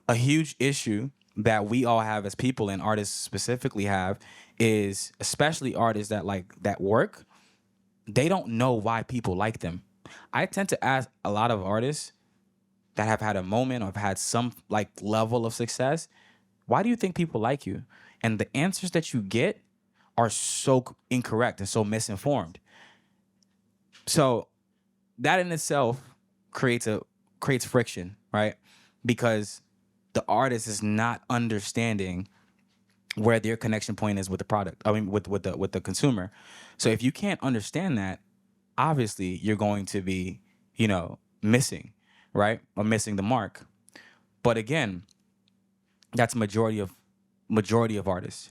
A huge issue that we all have as people, and artists specifically have, is especially artists that work, they don't know why people like them. I tend to ask a lot of artists that have had a moment or have had some like level of success, why do you think people like you? And the answers that you get are so incorrect and so misinformed. So that in itself creates friction, right? Because the artist is not understanding where their connection point is with the product. I mean, with the consumer. So if you can't understand that, obviously you're going to be, missing, right? Or missing the mark. But again, that's majority of artists.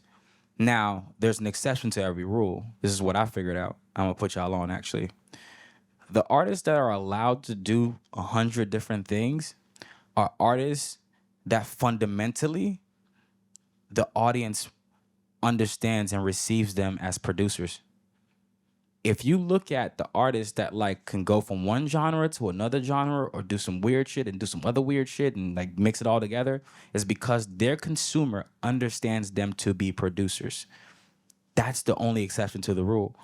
Now, there's an exception to every rule. This is what I figured out. I'm gonna put y'all on actually. The artists that are allowed to do 100 different things are artists that fundamentally the audience understands and receives them as producers. If you look at the artists that like can go from one genre to another genre or do some weird shit and do some other weird shit and like mix it all together, it's because their consumer understands them to be producers. That's the only exception to the rule.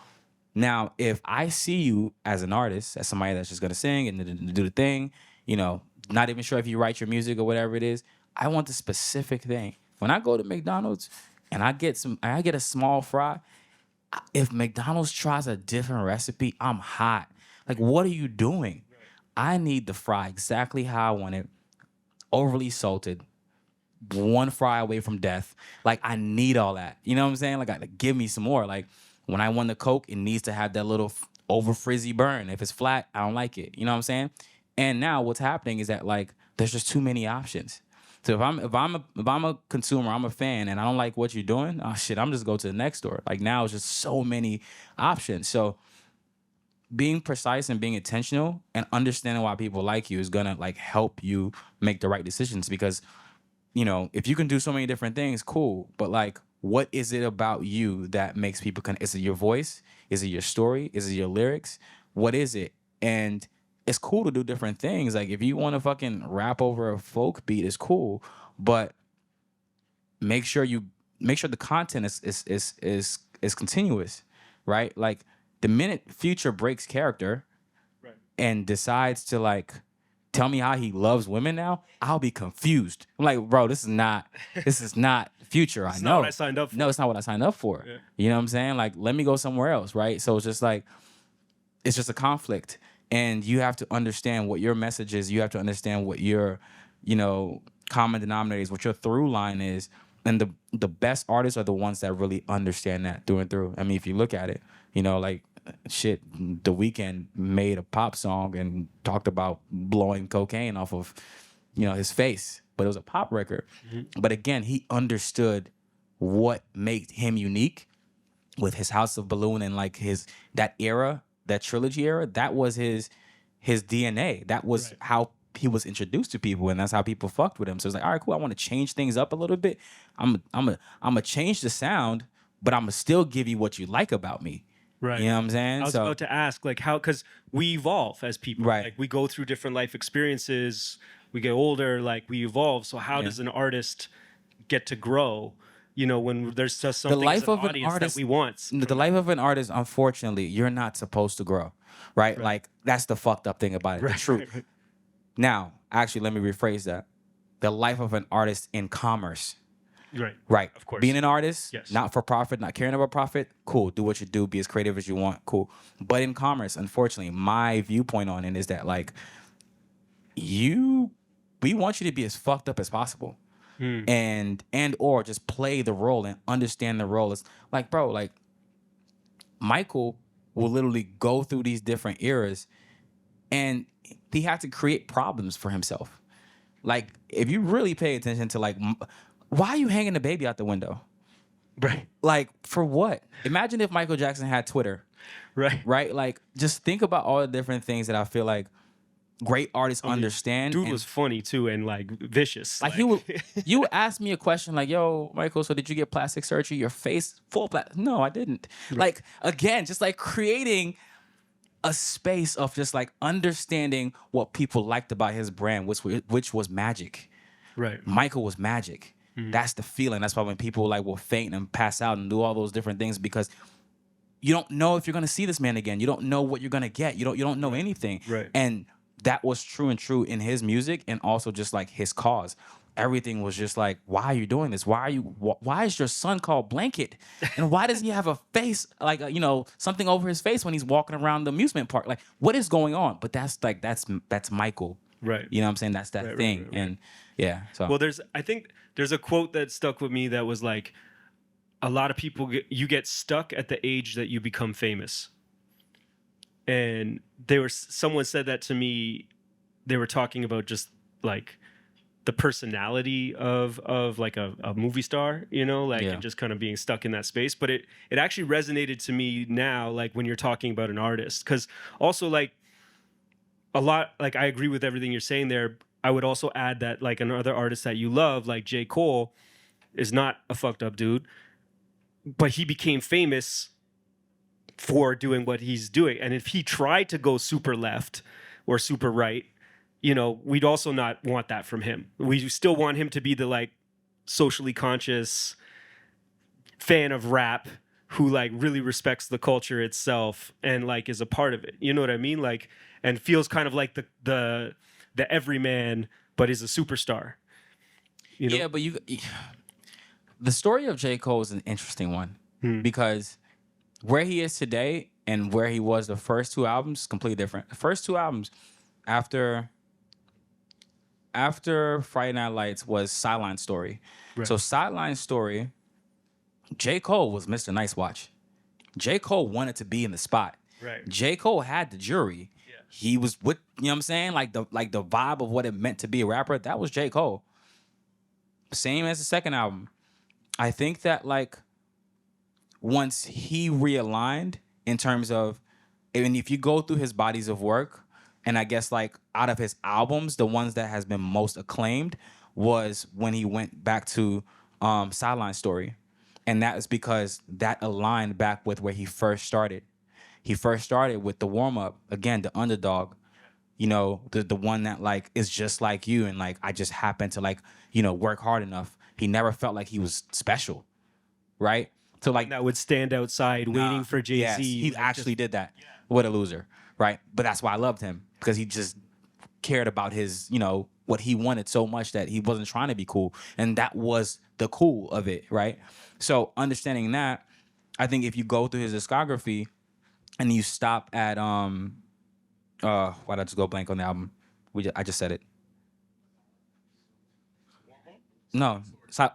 Now, if I see you as an artist, as somebody that's just gonna sing and do the thing, not even sure if you write your music or whatever it is, I want the specific thing. When I go to McDonald's and I get a small fry, if McDonald's tries a different recipe, I'm hot. Like, what are you doing? I need the fry exactly how I want it, overly salted, one fry away from death. Like, I need all that. You know what I'm saying? Like, give me some more. Like, when I want the Coke, it needs to have that little over frizzy burn. If it's flat, I don't like it. You know what I'm saying? And now what's happening is that like there's just too many options. So if I'm a consumer, I'm a fan, and I don't like what you're doing, oh shit, I'm just go to the next store. Like now it's just so many options. So being precise and being intentional and understanding why people like you is gonna like help you make the right decisions. Because if you can do so many different things, cool. But like what is it about you that makes people connect? Is it your voice? Is it your story? Is it your lyrics? What is it? And it's cool to do different things. Like if you want to fucking rap over a folk beat, it's cool, but make sure you make sure the content is continuous, right? Like the minute Future breaks character Right. and decides to like tell me how he loves women now, I'll be confused. I'm like, bro, this is not Future. I It's know. not what I signed up for. No, it's not what I signed up for. Yeah. You know what I'm saying? Like, let me go somewhere else, right? So it's just like it's just a conflict, and you have to understand what your message is. You have to understand what your, common denominator is, what your through line is, and the best artists are the ones that really understand that through and through. I mean, if you look at it, like shit, The Weeknd made a pop song and talked about blowing cocaine off of, his face, but it was a pop record. Mm-hmm. But again, he understood what made him unique with his House of Balloon and like that era, that trilogy era. That was his DNA. That was Right. how he was introduced to people, and that's how people fucked with him. So it's like, all right, cool. I want to change things up a little bit. I'm a change the sound, but I'm gonna still give you what you like about me. Right. You know what I'm saying? I was about to ask, like, how, because we evolve as people. Right. Like, we go through different life experiences. We get older, like, we evolve. So, how does an artist get to grow? When there's just something life as an of an audience artist- that we want. The life of an artist, unfortunately, you're not supposed to grow, right? Like that's the fucked up thing about it. The truth. Right. Now, actually, let me rephrase that. The life of an artist in commerce. Right. Right. Of course. Being an artist, Yes. not for profit, not caring about profit, cool. Do what you do, be as creative as you want, cool. But in commerce, unfortunately, my viewpoint on it is that like we want you to be as fucked up as possible. And or just play the role and understand the role. It's like, bro, like Michael will literally go through these different eras and he had to create problems for himself. Like, if you really pay attention to like, why are you hanging the baby out the window? Right. Like, for what? Imagine if Michael Jackson had Twitter, Right. right? Like, just think about all the different things that I feel like great artists understand. Dude and, was funny too and like vicious. like, you would ask me a question like, yo, Michael, so did you get plastic surgery? Your face full plastic? No, I didn't. Like, again, just like creating a space of just like understanding what people liked about his brand, which was magic. Right. Michael was magic. That's the feeling. That's why when people like will faint and pass out and do all those different things, because you don't know if you're gonna see this man again. You don't know what you're gonna get. You don't know anything. Right. And that was true in his music, and also just like his cause. Everything was just like, why are you doing this? Why is your son called Blanket? And why does he have a face like something over his face when he's walking around the amusement park? Like, what is going on? But that's Michael. Right. You know what I'm saying? That's that Right, thing. right, right. And yeah. So Well, I think there's a quote that stuck with me that was like, a lot of people you get stuck at the age that you become famous. And someone said that to me. They were talking about just like the personality of like a movie star, and just kind of being stuck in that space. But it actually resonated to me now, like when you're talking about an artist, because also like a lot, like I agree with everything you're saying there. I would also add that like another artist that you love, like J. Cole, is not a fucked up dude, but he became famous for doing what he's doing. And if he tried to go super left or super right, we'd also not want that from him. We still want him to be the like socially conscious fan of rap who like really respects the culture itself and like is a part of it. You know what I mean? Like, and feels kind of like the everyman, but is a superstar. Yeah, but the story of J. Cole is an interesting one because where he is today and where he was the first two albums, completely different. The first two albums after Friday Night Lights was Sideline Story. Right. So Sideline Story, J. Cole was Mr. Nice Watch. J. Cole wanted to be in the spot. Right. J. Cole had the jury. Yeah. He was with, you know what I'm saying? Like the vibe of what it meant to be a rapper, that was J. Cole. Same as the second album. I think that like once he realigned in terms of, and if you go through his bodies of work, and I guess like out of his albums, the ones that has been most acclaimed was when he went back to Sideline Story. And that is because that aligned back with where he first started. He first started with the warm up, again, the underdog, the one that like is just like you, and like I just happen to like, work hard enough. He never felt like he was special, right? So like That would stand outside waiting for Jay Z. yes, he actually did that. What a loser, right? But that's why I loved him, because he just cared about his, what he wanted so much that he wasn't trying to be cool, and that was the cool of it, right? So understanding that, I think if you go through his discography and you stop at why did I just go blank on the album? I just said it. No,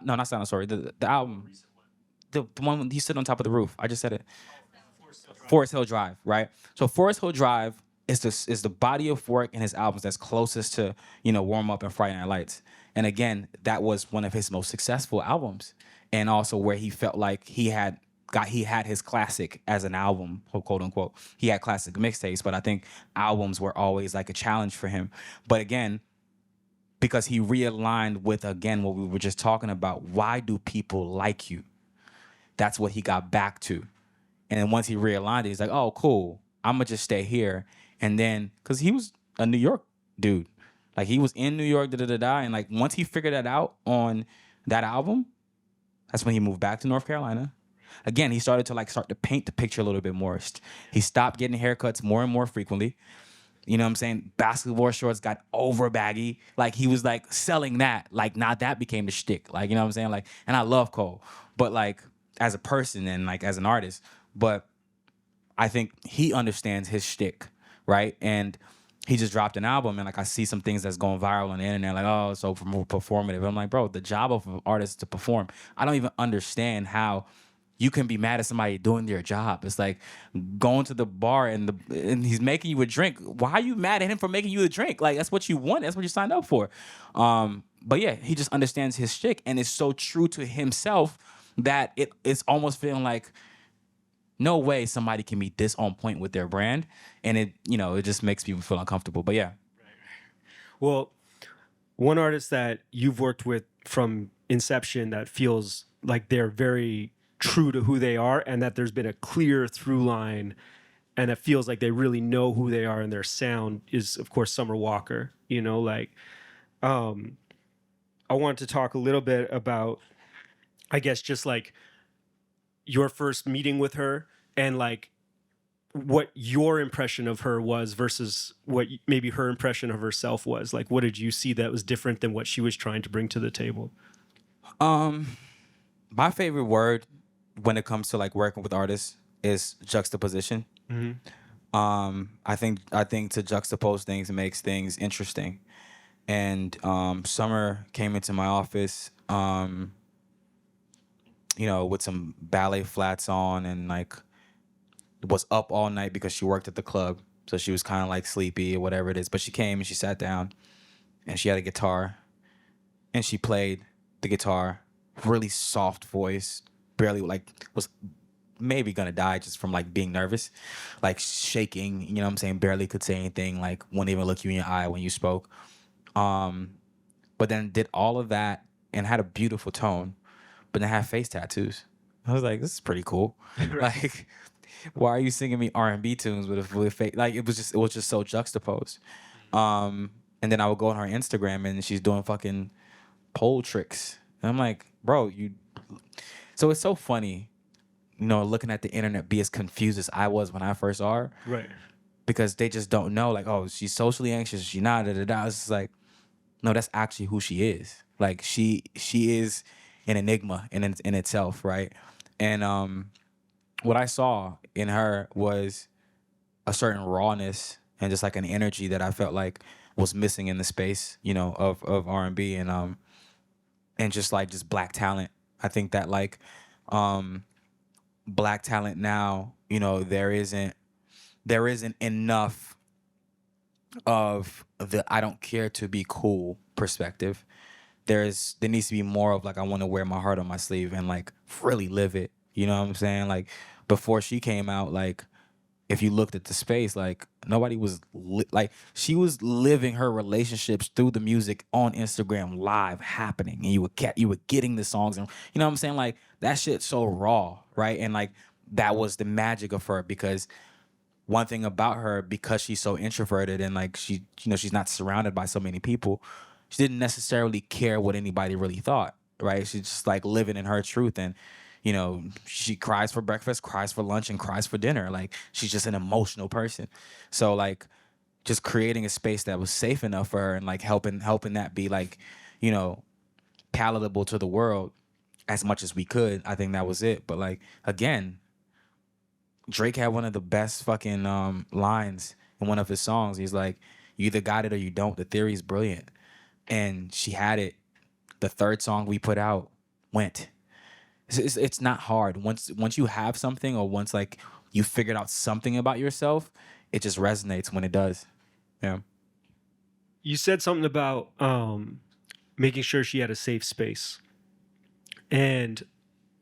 no, not Silent Story. The album, the one when he stood on top of the roof. I just said it. Forest Hill Drive, right? So Forest Hill Drive is the body of work in his albums that's closest to Warm Up and Friday Night Lights. And again, that was one of his most successful albums, and also where he felt like he had his classic as an album, quote unquote. He had classic mixtapes, but I think albums were always like a challenge for him. But again, because he realigned with, again, what we were just talking about, why do people like you? That's what he got back to. And then once he realigned it, he's like, oh, cool, I'm gonna just stay here. And then, because he was a New York dude, like he was in New York, and like once he figured that out on that album, that's when he moved back to North Carolina. Again, he started to paint the picture a little bit more. He stopped getting haircuts more and more frequently. You know what I'm saying? Basketball shorts got over baggy. Like he was like selling that. Like now that became the shtick. Like, you know what I'm saying? Like, and I love Cole, but like as a person and like as an artist, but I think he understands his shtick, right? And he just dropped an album, and like I see some things that's going viral on the internet, like, oh, so more performative. I'm like, bro, the job of an artist is to perform. I don't even understand how you can be mad at somebody doing their job. It's like going to the bar and he's making you a drink. Why are you mad at him for making you a drink? Like that's what you want. That's what you signed up for. But yeah, he just understands his shtick, and is so true to himself that it's almost feeling like no way somebody can be this on point with their brand, and it just makes people feel uncomfortable. But yeah. Well, one artist that you've worked with from inception that feels like they're very true to who they are, and that there's been a clear through line, and it feels like they really know who they are and their sound, is of course Summer Walker. I want to talk a little bit about, I guess, just like your first meeting with her, and like what your impression of her was versus what maybe her impression of herself was. Like, what did you see that was different than what she was trying to bring to the table? My favorite word when it comes to like working with artists is juxtaposition. I think to juxtapose things makes things interesting. And Summer came into my office, with some ballet flats on, and like was up all night because she worked at the club. So she was kind of like sleepy or whatever it is. But she came and she sat down, and she had a guitar, and she played the guitar, really soft voice, barely, like was maybe gonna die just from like being nervous, like shaking, you know what I'm saying? Barely could say anything, like wouldn't even look you in your eye when you spoke. But then did all of that and had a beautiful tone, but then had face tattoos. I was like, this is pretty cool. Like, why are you singing me R&B tunes with a fake? Like, it was just so juxtaposed. And then I would go on her Instagram, and she's doing fucking pole tricks, and I'm like, bro, you. So it's so funny, looking at the internet, be as confused as I was when I first saw her, Right. because they just don't know, like, oh, she's socially anxious, she's not. It's just like, no, that's actually who she is. Like she is an enigma in itself, right? And what I saw in her was a certain rawness and just like an energy that I felt like was missing in the space, of R&B, and just black talent. I think that like black talent now, there isn't enough of the I don't care to be cool perspective. There needs to be more of like, I want to wear my heart on my sleeve and like really live it. You know what I'm saying? Like before she came out, like if you looked at the space, like nobody was like she was living her relationships through the music on Instagram live happening, and you were getting the songs, and you know what I'm saying, like that shit's so raw, right? And like that was the magic of her, because one thing about her, because she's so introverted and like she's not surrounded by so many people, she didn't necessarily care what anybody really thought, right? She's just like living in her truth, and she cries for breakfast, cries for lunch, and cries for dinner. Like she's just an emotional person. So like just creating a space that was safe enough for her, and like helping that be like, you know, palatable to the world as much as we could. I think that was it. But like again, Drake had one of the best fucking lines in one of his songs. He's like, "You either got it or you don't. The theory is brilliant," and she had it. The third song we put out went. It's not hard once you have something, or once like you figured out something about yourself, it just resonates when it does. Yeah. You said something about making sure she had a safe space. And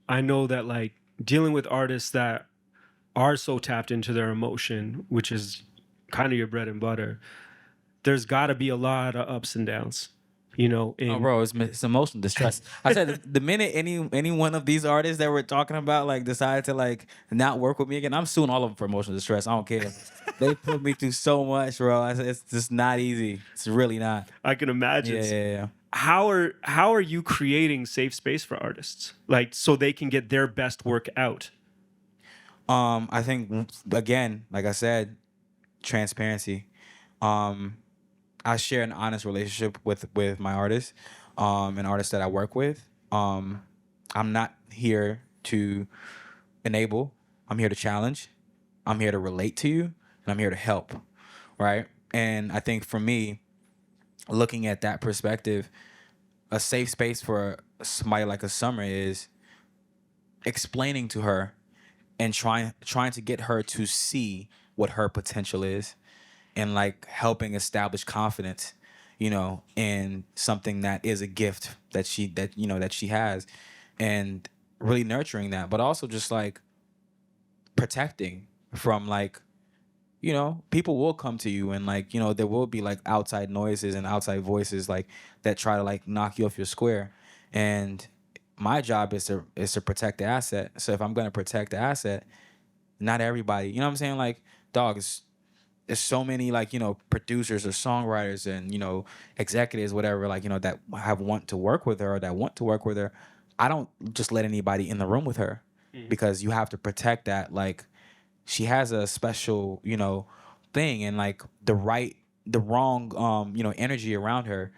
I know that like dealing with artists that are so tapped into their emotion, which is kind of your bread and butter, there's got to be a lot of ups and downs, Oh, in bro, it's emotional distress. I said the minute any one of these artists that we're talking about like decide to like not work with me again, I'm suing all of them for emotional distress. I don't care. They put me through so much, bro. It's just not easy. It's really not. I can imagine. Yeah. How are you creating safe space for artists, like so they can get their best work out? I think again, like I said, transparency. I share an honest relationship with my artists, and artists that I work with. I'm not here to enable. I'm here to challenge. I'm here to relate to you, and I'm here to help, right? And I think for me, looking at that perspective, a safe space for somebody like a Summer is explaining to her and trying to get her to see what her potential is, and like helping establish confidence, in something that is a gift that she has, and really nurturing that, but also just like protecting from like, people will come to you, and like, there will be like outside noises and outside voices like that try to like knock you off your square. And my job is to protect the asset. So if I'm gonna protect the asset, not everybody, you know what I'm saying? Like, dog, there's so many like, producers or songwriters and, executives, whatever, like, that want to work with her, or that want to work with her. I don't just let anybody in the room with her, because you have to protect that. Like, she has a special, thing, and like the wrong, energy around her,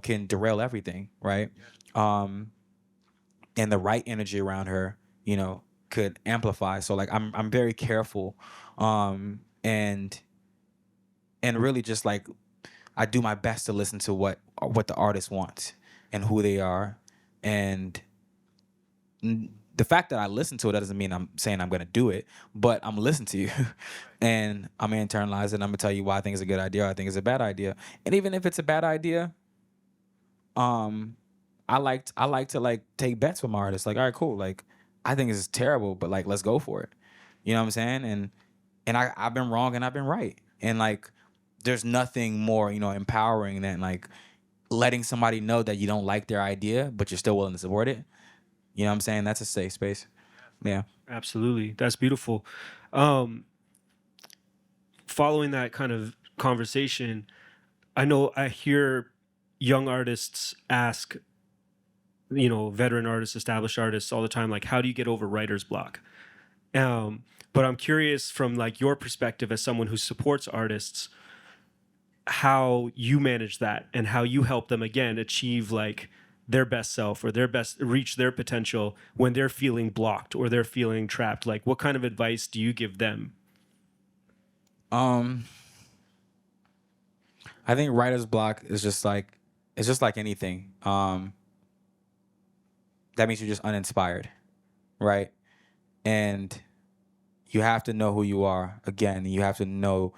can derail everything, right? And the right energy around her, could amplify. So like I'm very careful, and really just like I do my best to listen to what the artist wants and who they are. And the fact that I listen to it doesn't mean I'm saying I'm gonna do it, but I'm listening to you, and I'm gonna internalize it. And I'm gonna tell you why I think it's a good idea, or I think it's a bad idea. And even if it's a bad idea, I like to like take bets with my artists. Like, all right, cool. Like, I think this is terrible, but like, let's go for it. You know what I'm saying? And I've been wrong and I've been right. And like, there's nothing more, empowering than like letting somebody know that you don't like their idea, but you're still willing to support it. You know what I'm saying? That's a safe space. Yeah. Absolutely, that's beautiful. Following that kind of conversation, I know I hear young artists ask, veteran artists, established artists all the time, like, how do you get over writer's block? But I'm curious from like your perspective as someone who supports artists, how you manage that and how you help them again achieve like their best self, or reach their potential when they're feeling blocked or they're feeling trapped. Like, what kind of advice do you give them? I think writer's block is just like, it's just like anything. That means you're just uninspired, right? And you have to know who you are. Again, you have to know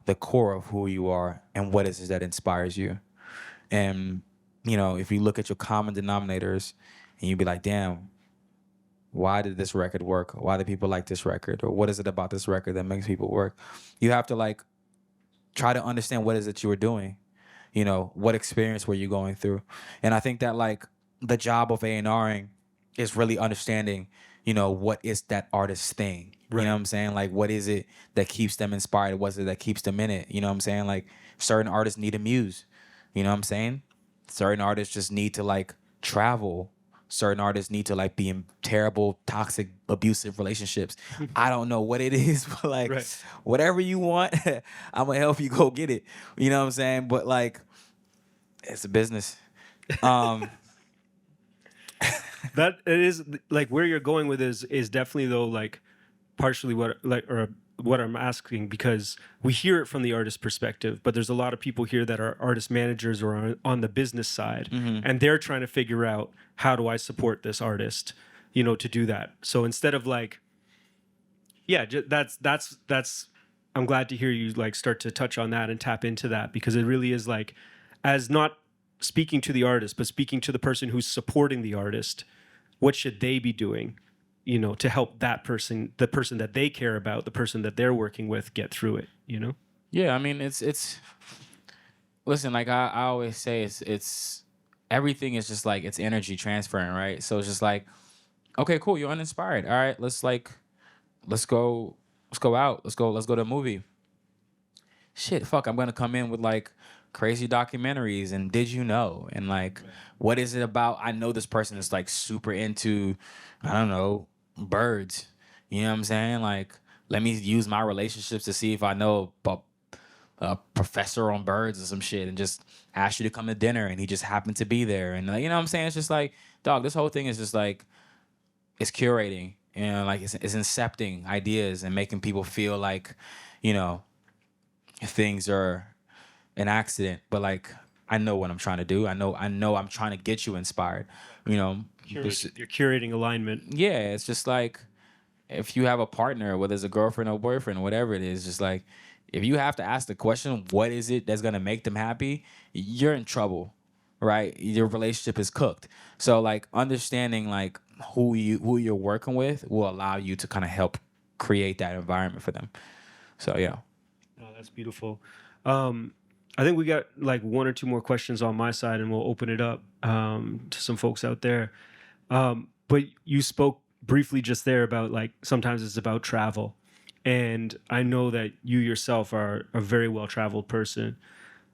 the core of who you are and what is it that inspires you. And, if you look at your common denominators and you be like, damn, why did this record work? Why do people like this record? Or what is it about this record that makes people work? You have to like try to understand what is it you were doing. You know, what experience were you going through? And I think that like the job of A&Ring is really understanding, you know, what is that artist's thing? You Right. know what I'm saying? Like, what is it that keeps them inspired? What is it that keeps them in it? You know what I'm saying? Like, certain artists need a muse. You know what I'm saying? Certain artists just need to like travel. Certain artists need to like be in terrible, toxic, abusive relationships. I don't know what it is, but like Right. whatever you want, I'm gonna help you go get it. You know what I'm saying? But like, it's a business. Um, That it is like where you're going with is definitely though like partially what like or what I'm asking because we hear it from the artist perspective, but there's a lot of people here that are artist managers or on the business side, and they're trying to figure out how do I support this artist, you know, to do that. So instead of like, yeah, that's. I'm glad to hear you like start to touch on that and tap into that because it really is like, as not speaking to the artist, but speaking to the person who's supporting the artist, what should they be doing, you know, to help that person, the person that they care about, the person that they're working with, get through it, you know? yeah, I mean, it's. Listen, like I always say, it's everything is just like it's energy transferring, right? So it's just like, okay, cool, you're uninspired. All right, let's go, let's go out, let's go to a movie. Shit, fuck, I'm gonna come in with like crazy documentaries and did you know and like what is it about? I know this person is like super into, I don't know, birds. You know what I'm saying? Like, let me use my relationships to see if I know a professor on birds or some shit and just ask you to come to dinner and he just happened to be there and you know what I'm saying? It's just like, dog, this whole thing is just like it's curating, you know, like it's incepting ideas and making people feel like, you know, things are an accident, but like I know what I'm trying to do. I know I'm trying to get you inspired. You know, You're curating alignment. yeah, it's just like if you have a partner, whether it's a girlfriend or boyfriend, whatever it is, just like if you have to ask the question, what is it that's gonna make them happy, you're in trouble, right? Your relationship is cooked. So like understanding like who you're working with will allow you to kind of help create that environment for them. So yeah. Oh, that's beautiful. I think we got like one or two more questions on my side, and we'll open it up to some folks out there. But you spoke briefly just there about like sometimes it's about travel, and I know that you yourself are a very well traveled person.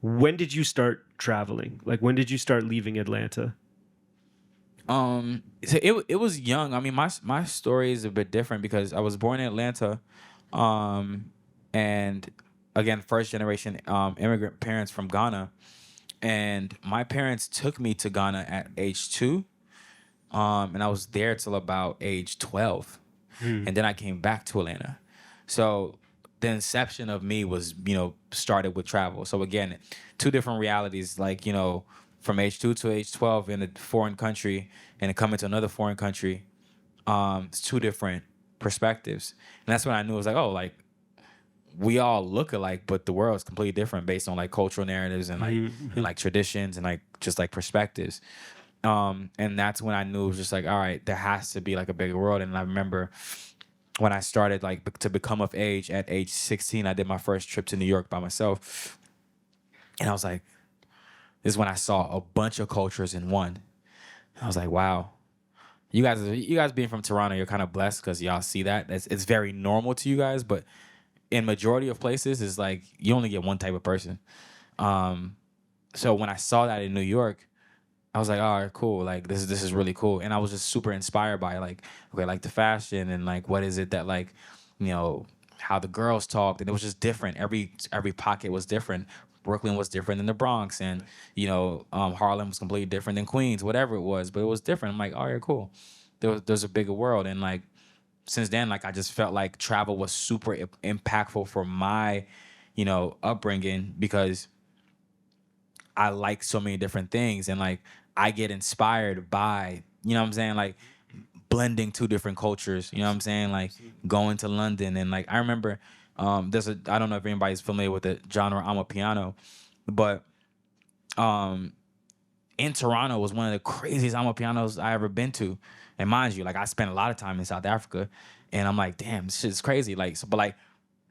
When did you start traveling? Like when did you start leaving Atlanta? So it was young. I mean, my story is a bit different because I was born in Atlanta, um, and again, first generation immigrant parents from Ghana, and my parents took me to Ghana at age 2, and I was there till about age 12, and then I came back to Atlanta. So the inception of me was, you know, started with travel. So again, two different realities, like, you know, from age 2 to age 12 in a foreign country and then coming to another foreign country. It's two different perspectives. And that's when I knew it was like, oh, like we all look alike, but the world is completely different based on like cultural narratives and like traditions and like just like perspectives. And that's when I knew it was just like, all right, there has to be like a bigger world. And I remember when I started like to become of age at age 16, I did my first trip to New York by myself. And I was like, this is when I saw a bunch of cultures in one. I was like, wow. You guys being from Toronto, you're kind of blessed because y'all see that. It's very normal to you guys, but in majority of places, it's like you only get one type of person. So when I saw that in New York, I was like, all right, cool. Like this is really cool. And I was just super inspired by like, okay, like the fashion and like what is it that like, you know, how the girls talked. And it was just different. Every pocket was different. Brooklyn was different than the Bronx, and you know, Harlem was completely different than Queens, whatever it was, but it was different. I'm like, all right, cool. There's a bigger world, and like since then, like I just felt like travel was super impactful for my, you know, upbringing because I like so many different things and like I get inspired by, you know what I'm saying, like blending two different cultures, you know what I'm saying, like going to London and like I remember I don't know if anybody's familiar with the genre Amapiano, but in Toronto was one of the craziest Amapianos I ever been to. And mind you, like I spent a lot of time in South Africa, and I'm like, damn, this shit's crazy. Like, so, but like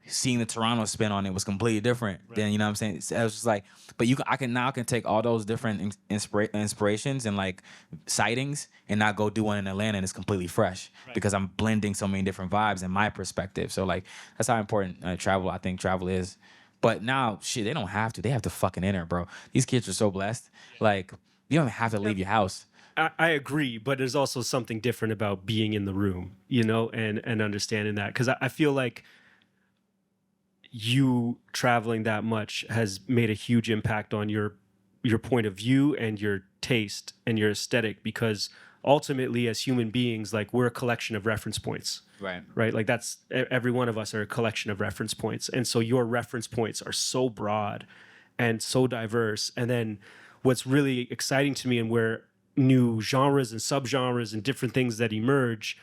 seeing the Toronto spin on it was completely different. Then you know what I'm saying. So I was just like, but I can take all those different inspirations and like sightings, and not go do one in Atlanta, and it's completely fresh because I'm blending so many different vibes in my perspective. So like that's how important I think travel is. But now, shit, they don't have to. They have to fucking enter, bro. These kids are so blessed. Like you don't even have to leave your house. I agree, but there's also something different about being in the room, you know, and understanding that, because I feel like you traveling that much has made a huge impact on your point of view and your taste and your aesthetic, because ultimately as human beings, like, we're a collection of reference points, right? Like that's, every one of us are a collection of reference points, and so your reference points are so broad and so diverse. And then what's really exciting to me, and where new genres and subgenres and different things that emerge,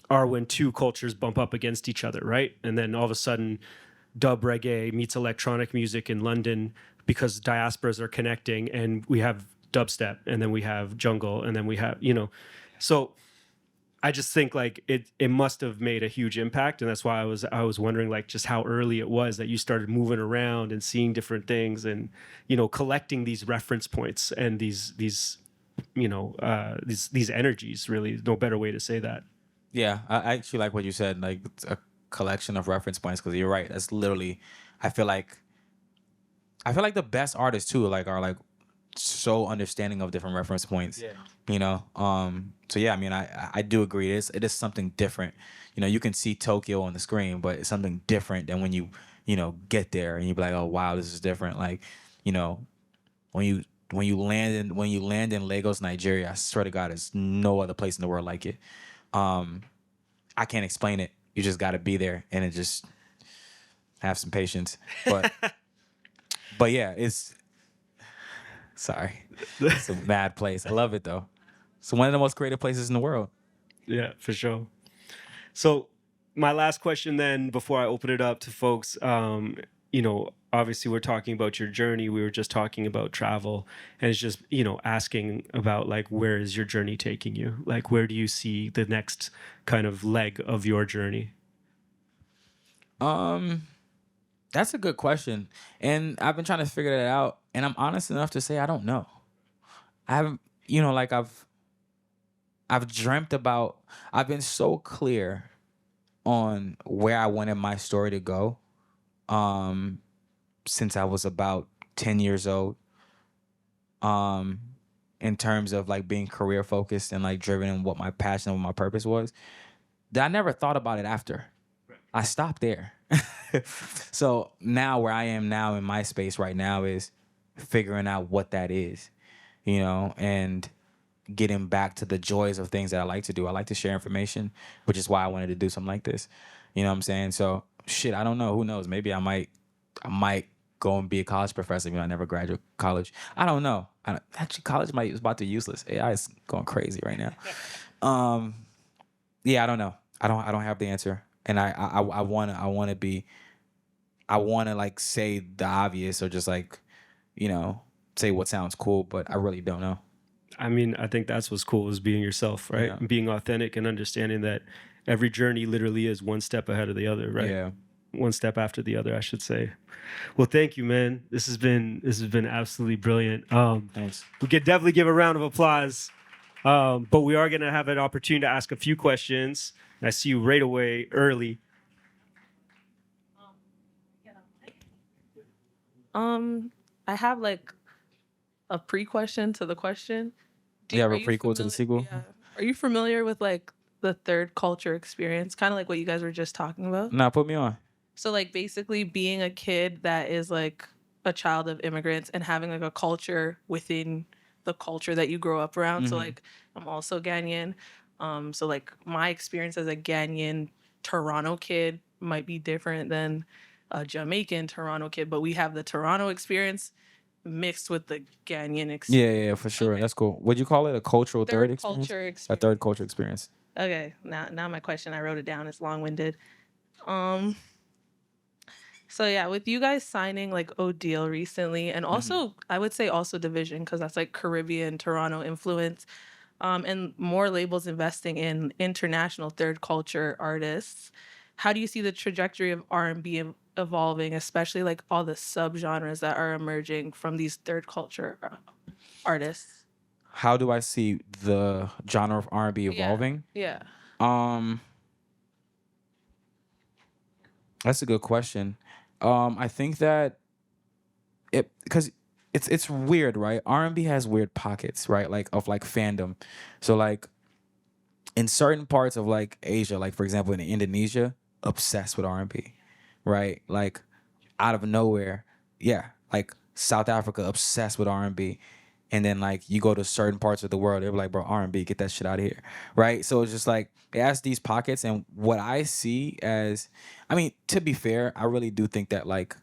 are when two cultures bump up against each other, right? And then all of a sudden dub reggae meets electronic music in London, because diasporas are connecting, and we have dubstep, and then we have jungle, and then we have, you know. So I just think like it must have made a huge impact, and that's why I was wondering like just how early it was that you started moving around and seeing different things, and, you know, collecting these reference points and these these energies. Really, no better way to say that. Yeah, I actually like what you said, like it's a collection of reference points, because you're right. That's literally, I feel like the best artists too, like are like so understanding of different reference points. Yeah. You know. So yeah, I mean, I do agree. It is something different. You know, you can see Tokyo on the screen, but it's something different than when you get there and you be like, oh wow, this is different. Like, you know, when you land in Lagos, Nigeria, I swear to God, there's no other place in the world like it. I can't explain it. You just got to be there, and it just have some patience. But but yeah, it's a mad place. I love it though. It's one of the most creative places in the world. Yeah, for sure. So my last question then, before I open it up to folks, you know, obviously we're talking about your journey. We were just talking about travel, and it's just, you know, asking about like, where is your journey taking you? Like, where do you see the next kind of leg of your journey? That's a good question, and I've been trying to figure that out. And I'm honest enough to say I don't know. I haven't, like I've dreamt about. I've been so clear on where I wanted my story to go, since I was about 10 years old. In terms of like being career focused and like driven in what my passion and what my purpose was, that I never thought about it after. I stopped there. So now where I am now in my space right now is figuring out what that is, and getting back to the joys of things that I like to do. I like to share information, which is why I wanted to do something like this. You know what I'm saying? So shit, I don't know. Who knows? Maybe I might go and be a college professor, I never graduate college. I don't know. Actually, college is about to be useless. AI is going crazy right now. Yeah, I don't know. I don't have the answer. And I wanna like say the obvious, or just like, say what sounds cool, but I really don't know. I mean, I think that's what's cool, is being yourself, right? Yeah. Being authentic and understanding that every journey literally is one step ahead of the other, right? Yeah. One step after the other, I should say. Well, thank you, man. This has been absolutely brilliant. Thanks. We could definitely give a round of applause. But we are going to have an opportunity to ask a few questions. I see you right away early. I have like a pre-question to the question. You have are a prequel to the sequel? Yeah. Are you familiar with like the third culture experience? Kind of like what you guys were just talking about. Nah, put me on. So like basically being a kid that is like a child of immigrants and having like a culture within the culture that you grow up around. So like I'm also Ghanaian. So like my experience as a Ghanaian Toronto kid might be different than a Jamaican Toronto kid, but we have the Toronto experience mixed with the Ghanaian experience. Yeah, for sure. Okay. That's cool. Would you call it a cultural third experience? Culture experience. A third culture experience. Okay, now my question, I wrote it down. It's long-winded. So yeah, with you guys signing like O'Deal recently, and also I would say also Division because that's like Caribbean Toronto influence, and more labels investing in international third culture artists. How do you see the trajectory of R&B evolving, especially like all the subgenres that are emerging from these third culture artists? How do I see the genre of R&B Yeah, evolving? yeah, Um, that's a good question. I think that it because it's weird, right? R&B has weird pockets, right? Like of like fandom. So like in certain parts of like Asia, like for example in Indonesia, obsessed with R&B, right? Like out of nowhere, yeah. Like South Africa, obsessed with R&B, and then like you go to certain parts of the world, they're like, bro, R&B, get that shit out of here, right? So it's just like it has these pockets, and what I see as, I mean, to be fair, I really do think that like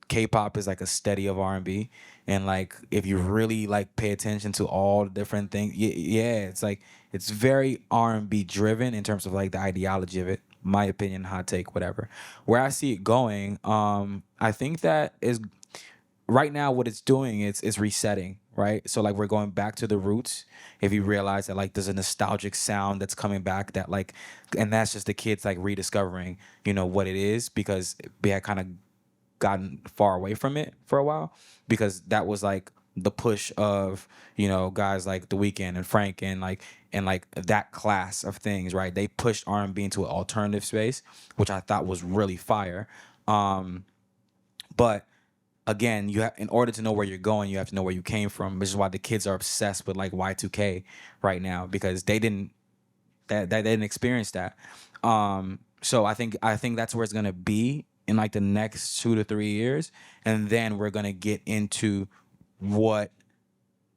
K-pop is like a study of R&B, and like if you really like pay attention to all the different things, yeah, it's like it's very R&B driven in terms of like the ideology of it. My opinion, hot take, whatever. Where I see it going, I think that is right now what it's doing is resetting, right? So like we're going back to the roots. If you realize that like there's a nostalgic sound that's coming back, that like, and that's just the kids like rediscovering, what it is, because we had kind of gotten far away from it for a while, because that was like the push of guys like The Weeknd and Frank and like that class of things, right? They pushed R&B into an alternative space, which I thought was really fire. But again, you have, in order to know where you're going, you have to know where you came from, which is why the kids are obsessed with like Y2K right now, because they didn't experience that. So I think that's where it's gonna be in like the next 2 to 3 years, and then we're gonna get into what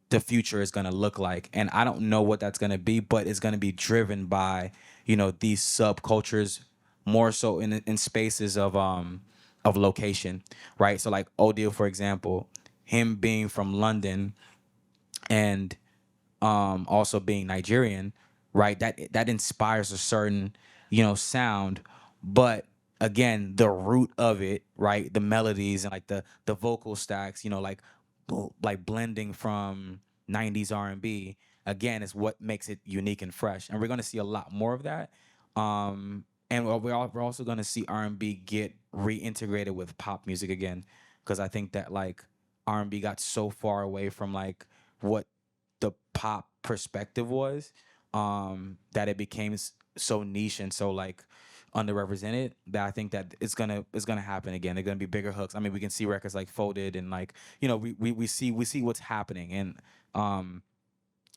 the future is gonna look like. And I don't know what that's gonna be, but it's gonna be driven by these subcultures, more so in spaces of location, right? So like Odile, for example, him being from London and also being Nigerian, right? That inspires a certain, sound. But again, the root of it, right? The melodies and like the vocal stacks, like like blending from 90s R&B, again, is what makes it unique and fresh. And we're gonna see a lot more of that. And we're also gonna see R&B get reintegrated with pop music again, because I think that like R&B got so far away from like what the pop perspective was, that it became so niche and so like underrepresented, that I think that it's gonna happen again. They're gonna be bigger hooks. I mean, we can see records like Folded, and like we see what's happening. And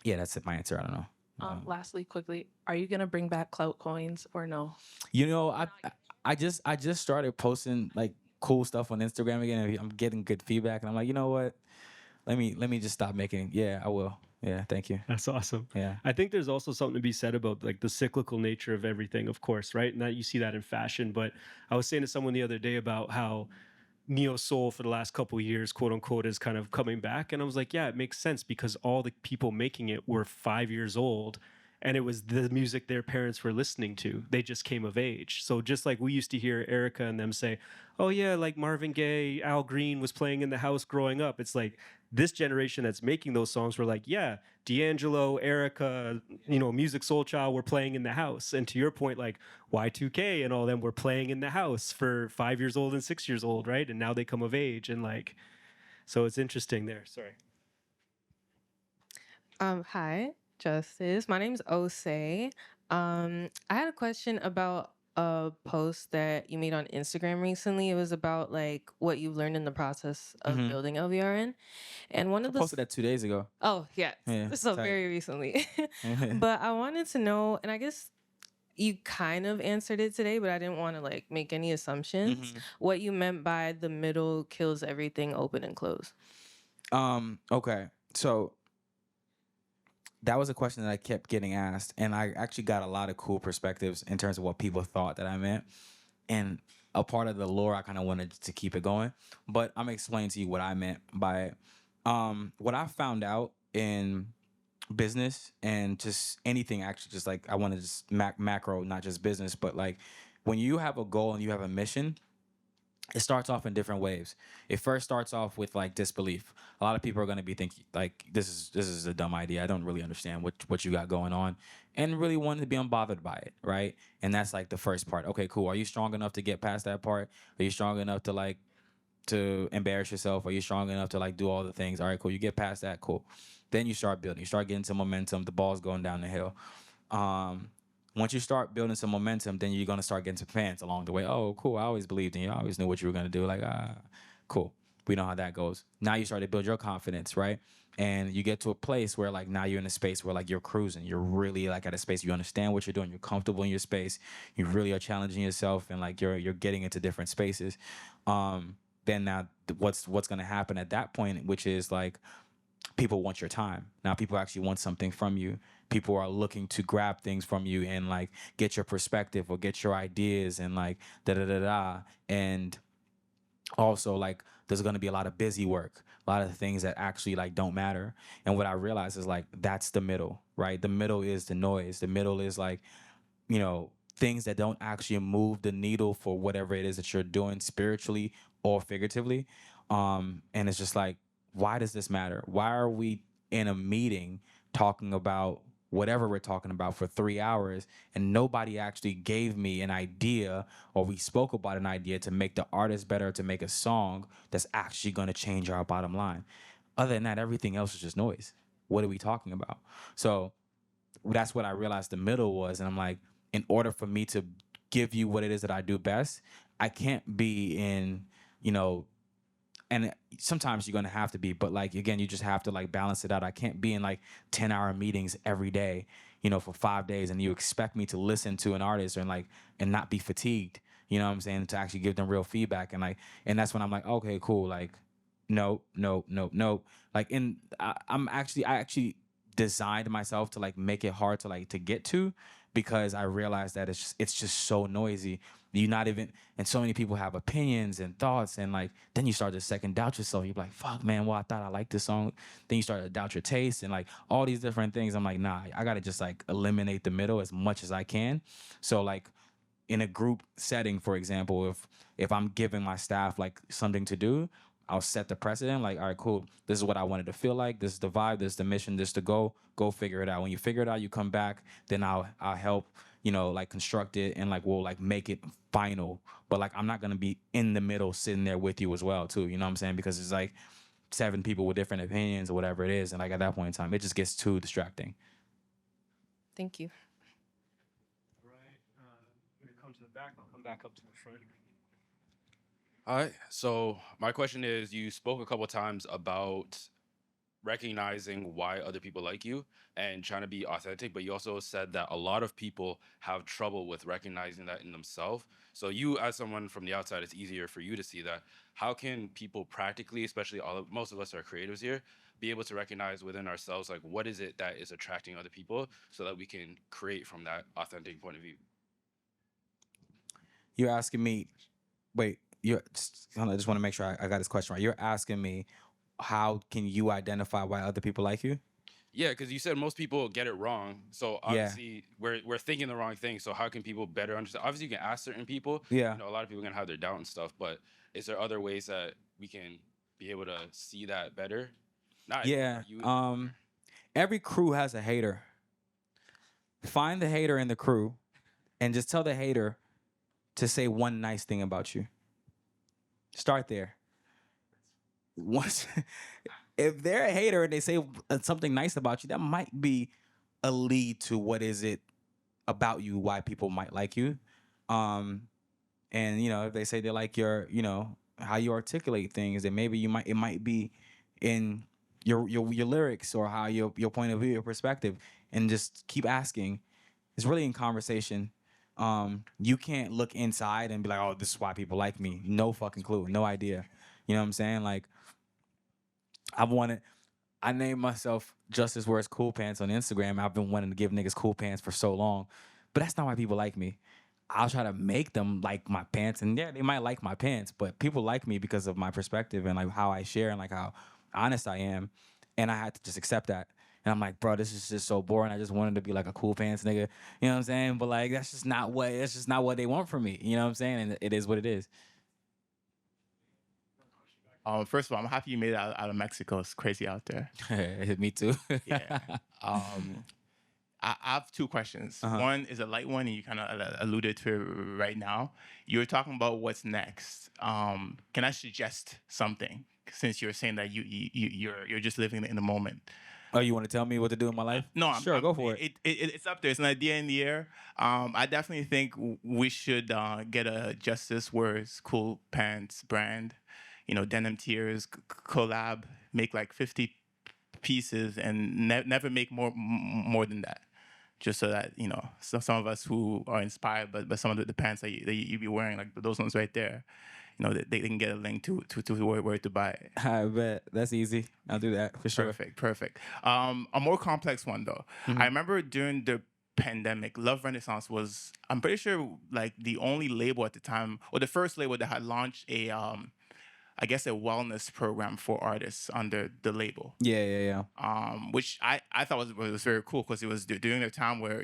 yeah, that's it, my answer. I don't know. Lastly, quickly, are you gonna bring back clout coins or no? You know, I just started posting like cool stuff on Instagram again, and I'm getting good feedback, and I'm like, you know what? Let me just stop making. Yeah, I will. Yeah, thank you. That's awesome. Yeah. I think there's also something to be said about like the cyclical nature of everything, of course, right? And that you see that in fashion. But I was saying to someone the other day about how neo soul for the last couple of years, quote unquote, is kind of coming back. And I was like, yeah, it makes sense because all the people making it were 5 years old, and it was the music their parents were listening to. They just came of age. So just like we used to hear Erica and them say, oh yeah, like Marvin Gaye, Al Green was playing in the house growing up. It's like this generation that's making those songs were like, yeah, D'Angelo, Erica, Music Soul Child were playing in the house. And to your point, like Y2K and all them were playing in the house for 5 years old and 6 years old, right? And now they come of age, and like, so it's interesting there. Sorry. Hi, Justice. My name's Osei. I had a question about a post that you made on Instagram recently. It was about like what you've learned in the process of Mm-hmm. building LVRN. And one I of the posted that 2 days ago. oh yeah, Yeah, so tight. very recently. But I wanted to know, and I guess you kind of answered it today, but I didn't want to like make any assumptions. What you meant by the middle kills everything open and close. Okay. So that was a question that I kept getting asked, and I actually got a lot of cool perspectives in terms of what people thought that I meant. And a part of the lore, I kind of wanted to keep it going, but I'm gonna explain to you what I meant by it. What I found out in business and just anything, actually, just like I want to just macro, not just business, but like when you have a goal and you have a mission, it starts off in different waves. It first starts off with like disbelief. A lot of people are going to be thinking like this is a dumb idea. I don't really understand what you got going on, and really wanting to be unbothered by it, right? And that's like the first part. Okay, cool. Are you strong enough to get past that part? Are you strong enough to like to embarrass yourself? Are you strong enough to like do all the things? All right, cool. You get past that, cool. Then you start building. You start getting some momentum. The ball's going down the hill. Um, Once you start building some momentum, then you're gonna start getting some fans along the way. Oh, cool! I always believed in you. I always knew what you were gonna do. Like, cool. We know how that goes. Now you start to build your confidence, right? And you get to a place where like now you're in a space where like you're cruising. You're really like at a space you understand what you're doing. You're comfortable in your space. You really are challenging yourself, and like you're getting into different spaces. Then now what's gonna happen at that point, which is like people want your time. Now people actually want something from you. People are looking to grab things from you and like get your perspective or get your ideas and like da da da da. And also like there's going to be a lot of busy work, a lot of things that actually like don't matter. And what I realize is like that's the middle, right? The middle is the noise. The middle is like, things that don't actually move the needle for whatever it is that you're doing spiritually or figuratively. And it's just like, why does this matter? Why are we in a meeting talking about whatever we're talking about for 3 hours and nobody actually gave me an idea or we spoke about an idea to make the artist better, to make a song that's actually going to change our bottom line? Other than that, everything else is just noise. What are we talking about? So that's what I realized the middle was. And I'm like, in order for me to give you what it is that I do best, I can't be in, and sometimes you're gonna have to be, but like again, you just have to like balance it out. I can't be in like 10-hour meetings every day, for 5 days, and you expect me to listen to an artist and not be fatigued. You know what I'm saying? To actually give them real feedback and that's when I'm like, okay, cool. Like, no, no, no, no. Like, I actually designed myself to like make it hard to like to get to because I realized that it's just so noisy. You're not even, and so many people have opinions and thoughts, and like then you start to second doubt yourself. You're like, fuck, man, well, I thought I liked this song. Then you start to doubt your taste and like all these different things. I'm like, nah, I gotta just like eliminate the middle as much as I can. So like in a group setting, for example, if I'm giving my staff like something to do, I'll set the precedent. Like, all right, cool. This is what I wanted to feel like. This is the vibe. This is the mission. This is the goal. Go figure it out. When you figure it out, you come back. Then I'll help, like construct it and like we'll like make it final. But like I'm not gonna be in the middle sitting there with you as well too. You know what I'm saying? Because it's like 7 people with different opinions or whatever it is, and like at that point in time, it just gets too distracting. Thank you. Right. I'm going to come to the back. I'll come back up to the front. All right. So my question is, you spoke a couple of times about recognizing why other people like you and trying to be authentic, but you also said that a lot of people have trouble with recognizing that in themselves. So you, as someone from the outside, it's easier for you to see that. How can people practically, especially most of us are creatives here, be able to recognize within ourselves, like what is it that is attracting other people so that we can create from that authentic point of view? You're asking me, wait, I just want to make sure I got this question right. You're asking me, how can you identify why other people like you? Yeah, because you said most people get it wrong. So obviously we're thinking the wrong thing. So how can people better understand? Obviously you can ask certain people. Yeah. A lot of people are gonna have their doubt and stuff, but is there other ways that we can be able to see that better? Not Yeah. you. Every crew has a hater. Find the hater in the crew and just tell the hater to say one nice thing about you. Start there. Once if they're a hater and they say something nice about you, that might be a lead to what is it about you, why people might like you. And if they say they like your, how you articulate things, then maybe it might be in your lyrics or how your point of view, your perspective, and just keep asking. It's really in conversation. You can't look inside and be like, oh, this is why people like me. No fucking clue, no idea. You know what I'm saying? Like, I named myself Justice Wears Cool Pants on Instagram. I've been wanting to give niggas cool pants for so long, but that's not why people like me. I'll try to make them like my pants, and yeah, they might like my pants, but people like me because of my perspective and like how I share and like how honest I am, and I had to just accept that. And I'm like, bro, this is just so boring. I just wanted to be like a cool pants nigga, you know what I'm saying? But like, that's just not what they want from me, you know what I'm saying? And it is what it is. First of all, I'm happy you made it out of Mexico. It's crazy out there. Me too. Yeah. I have two questions. Uh-huh. One is a light one, and you kind of alluded to it right now. You were talking about what's next. Can I suggest something? Since you're saying that you're just living in the moment. Oh, you want to tell me what to do in my life? No, Sure, go for it. It's up there. It's an idea in the air. I definitely think we should get a Justice Words Cool Pants brand. Denim tiers, collab, make like 50 pieces, and never make more than that. Just so that some of us who are inspired, but some of the pants that you be wearing, like those ones right there, they can get a link to where to buy it. I bet that's easy. I'll do that for sure. Perfect. A more complex one though. I remember during the pandemic, Love Renaissance was, I'm pretty sure, like the only label at the time, or the first label that had launched I guess a wellness program for artists under the label. Yeah. Which I thought was very cool, because it was during a time where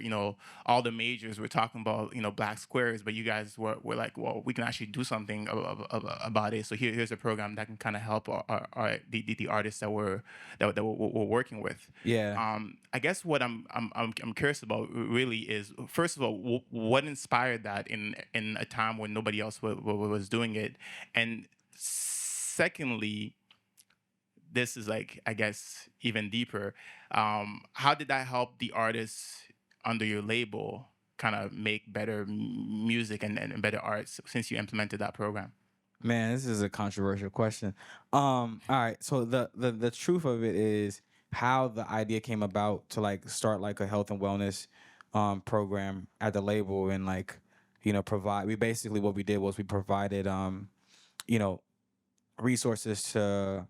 all the majors were talking about black squares, but you guys were like, well, we can actually do something about it. So here's a program that can kind of help the artists that we're working with. Yeah. I guess what I'm curious about really is, first of all, what inspired that in a time when nobody else was doing it, and secondly, this is like, I guess, even deeper. How did that help the artists under your label kind of make better music and better arts since you implemented that program? Man, this is a controversial question. All right. So the truth of it is how the idea came about to like start like a health and wellness program at the label, and like provide. We basically, what we did was we provided resources to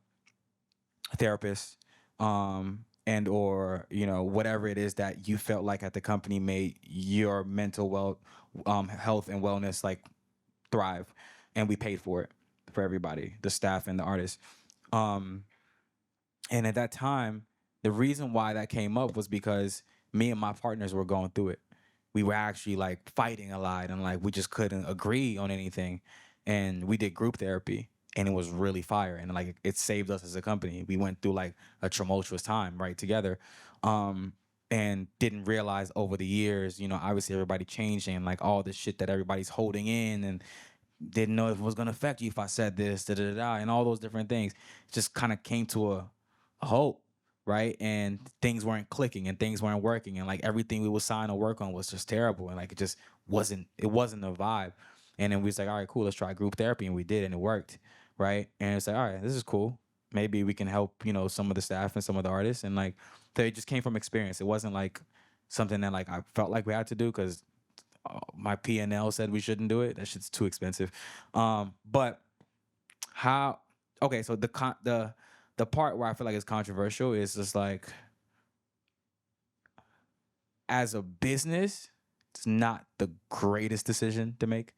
therapists, and or whatever it is that you felt like at the company made your mental health and wellness like thrive, and we paid for it for everybody, the staff and the artists. And at that time, the reason why that came up was because me and my partners were going through it. We were actually like fighting a lot, and like we just couldn't agree on anything, and we did group therapy. And it was really fire, and like it saved us as a company. We went through like a tumultuous time right together, and didn't realize over the years, obviously everybody changing, and like all this shit that everybody's holding in, and didn't know if it was gonna affect you if I said this, and all those different things. It just kind of came to a halt, right? And things weren't clicking, and things weren't working, and like everything we would sign or work on was just terrible, and like it just wasn't a vibe. And then we was like, all right, cool, let's try group therapy, and we did, and it worked. Right. And it's like, all right, this is cool. Maybe we can help, some of the staff and some of the artists. And like, they just came from experience. It wasn't like something that like I felt like we had to do because my P&L said we shouldn't do it. That shit's too expensive. But how? Okay, so the part where I feel like it's controversial is just like, as a business, it's not the greatest decision to make.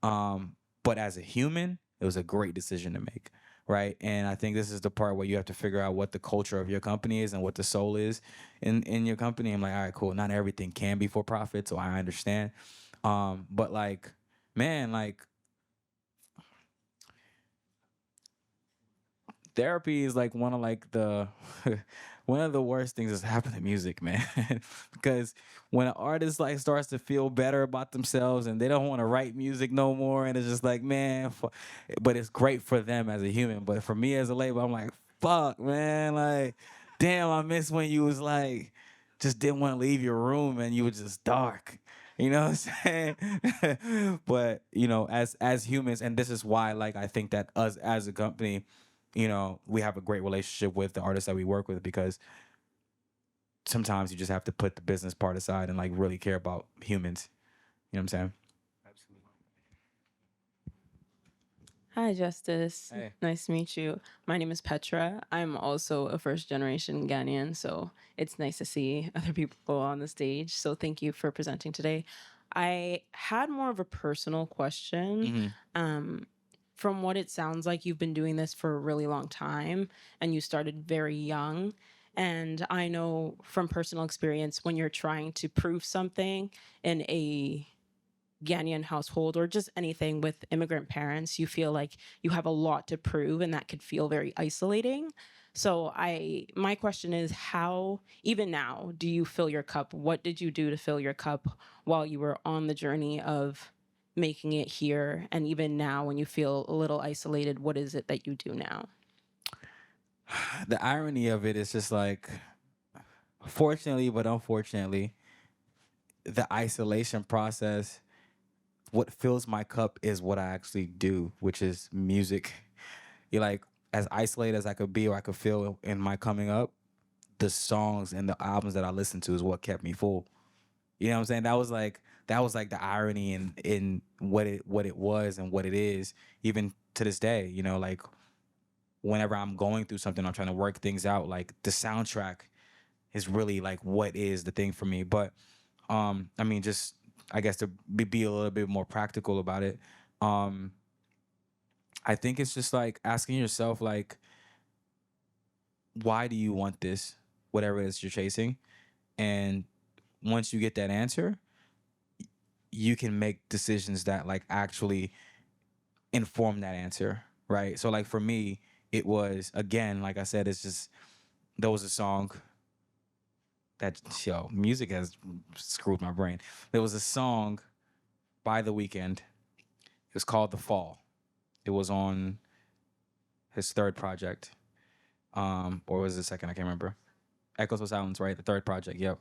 But as a human, it was a great decision to make, right? And I think this is the part where you have to figure out what the culture of your company is and what the soul is in your company. I'm like, all right, cool. Not everything can be for profit, so I understand. But like, man, like, therapy is like one of like the one of the worst things that's happened to music, man. Because when an artist like starts to feel better about themselves and they don't want to write music no more, and it's just like, man, but it's great for them as a human. But for me as a label, I'm like, fuck, man, like, damn, I miss when you was like, just didn't want to leave your room and you were just dark. You know what I'm saying? But as humans, and this is why, like, I think that us as a company, we have a great relationship with the artists that we work with, because sometimes you just have to put the business part aside and like really care about humans. You know what I'm saying? Absolutely. Hi, Justice. Hey. Nice to meet you. My name is Petra. I'm also a first generation Ghanaian, so it's nice to see other people on the stage. So thank you for presenting today. I had more of a personal question. From what it sounds like, you've been doing this for a really long time, and you started very young. And I know from personal experience, when you're trying to prove something in a Ghanaian household or just anything with immigrant parents, you feel like you have a lot to prove and that could feel very isolating. So my question is, how, even now, do you fill your cup? What did you do to fill your cup while you were on the journey of making it here? And even now, when you feel a little isolated, what is it that you do now? The irony of it is just like, fortunately but unfortunately, the isolation process, what fills my cup is what I actually do, which is music. You're like, as isolated as I could be or I could feel in my coming up, the songs and the albums that I listened to is what kept me full. You know what I'm saying? That was like the irony in what it was and what it is, even to this day. You know, like whenever I'm going through something, I'm trying to work things out. Like the soundtrack is really like what is the thing for me. But I mean, just I guess to be a little bit more practical about it. I think it's just like asking yourself, like, why do you want this, whatever it is you're chasing, and once you get that answer, you can make decisions that like actually inform that answer, right? So like for me, it was, again, like I said, it's just, there was a song that, music has screwed my brain. There was a song by The Weeknd. It was called The Fall. It was on his third project. Or was it the second? I can't remember. Echoes of Silence, right? The third project, yep.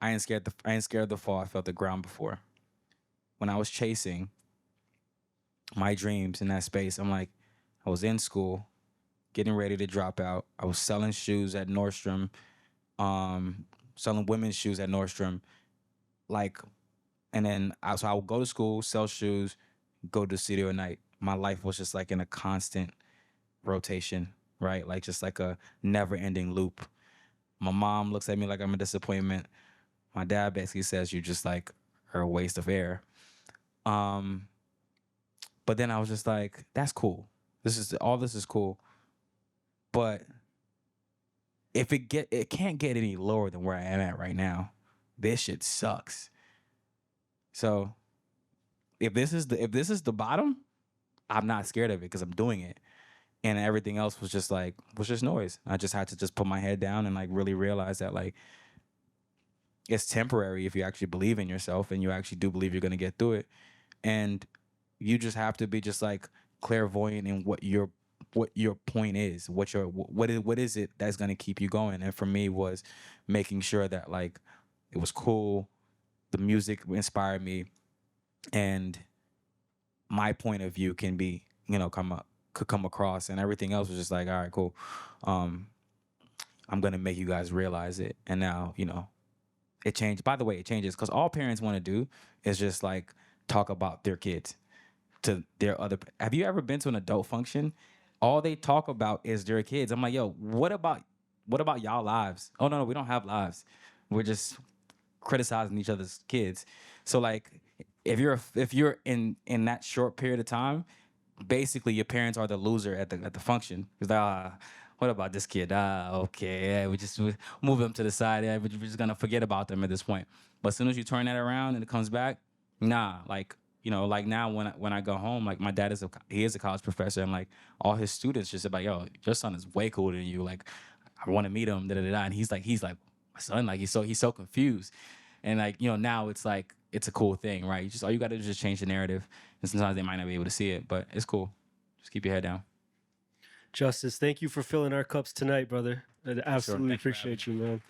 I ain't scared of the fall. I felt the ground before. When I was chasing my dreams in that space, I'm like, I was in school, getting ready to drop out. I was selling shoes at Nordstrom, selling women's shoes at Nordstrom. Like, and then so I would go to school, sell shoes, go to the studio at night. My life was just like in a constant rotation, right? Like just like a never-ending loop. My mom looks at me like I'm a disappointment. My dad basically says you just like are a waste of air. But then I was just like, that's cool. This is cool. But if it can't get any lower than where I am at right now. This shit sucks. So if this is the bottom, I'm not scared of it because I'm doing it. And everything else was just noise. I just had to just put my head down and like really realize that like it's temporary if you actually believe in yourself and you actually do believe you're gonna get through it. And you just have to be just like clairvoyant in what your point is, what is it that's gonna keep you going. And for me was making sure that like it was cool, the music inspired me, and my point of view can be, could come across, and everything else was just like, all right, cool. I'm gonna make you guys realize it. And now, it changed. By the way, it changes because all parents want to do is just like talk about their kids to their other. Have you ever been to an adult function? All they talk about is their kids. I'm like, yo, what about y'all lives? Oh no, we don't have lives. We're just criticizing each other's kids. So like, if you're in that short period of time, basically your parents are the loser at the function. It's like, what about this kid? Okay, yeah, we just move them to the side. Yeah, we're just gonna forget about them at this point. But as soon as you turn that around and it comes back, nah, like, like now when I go home, like my dad is a college professor, and like all his students just like, yo, your son is way cooler than you. Like, I want to meet him. Da da da. And he's like, my son, like he's so confused. And like, now it's like it's a cool thing, right? All you got to do is just change the narrative. And sometimes they might not be able to see it, but it's cool. Just keep your head down. Justice, thank you for filling our cups tonight, brother. I absolutely appreciate you, man.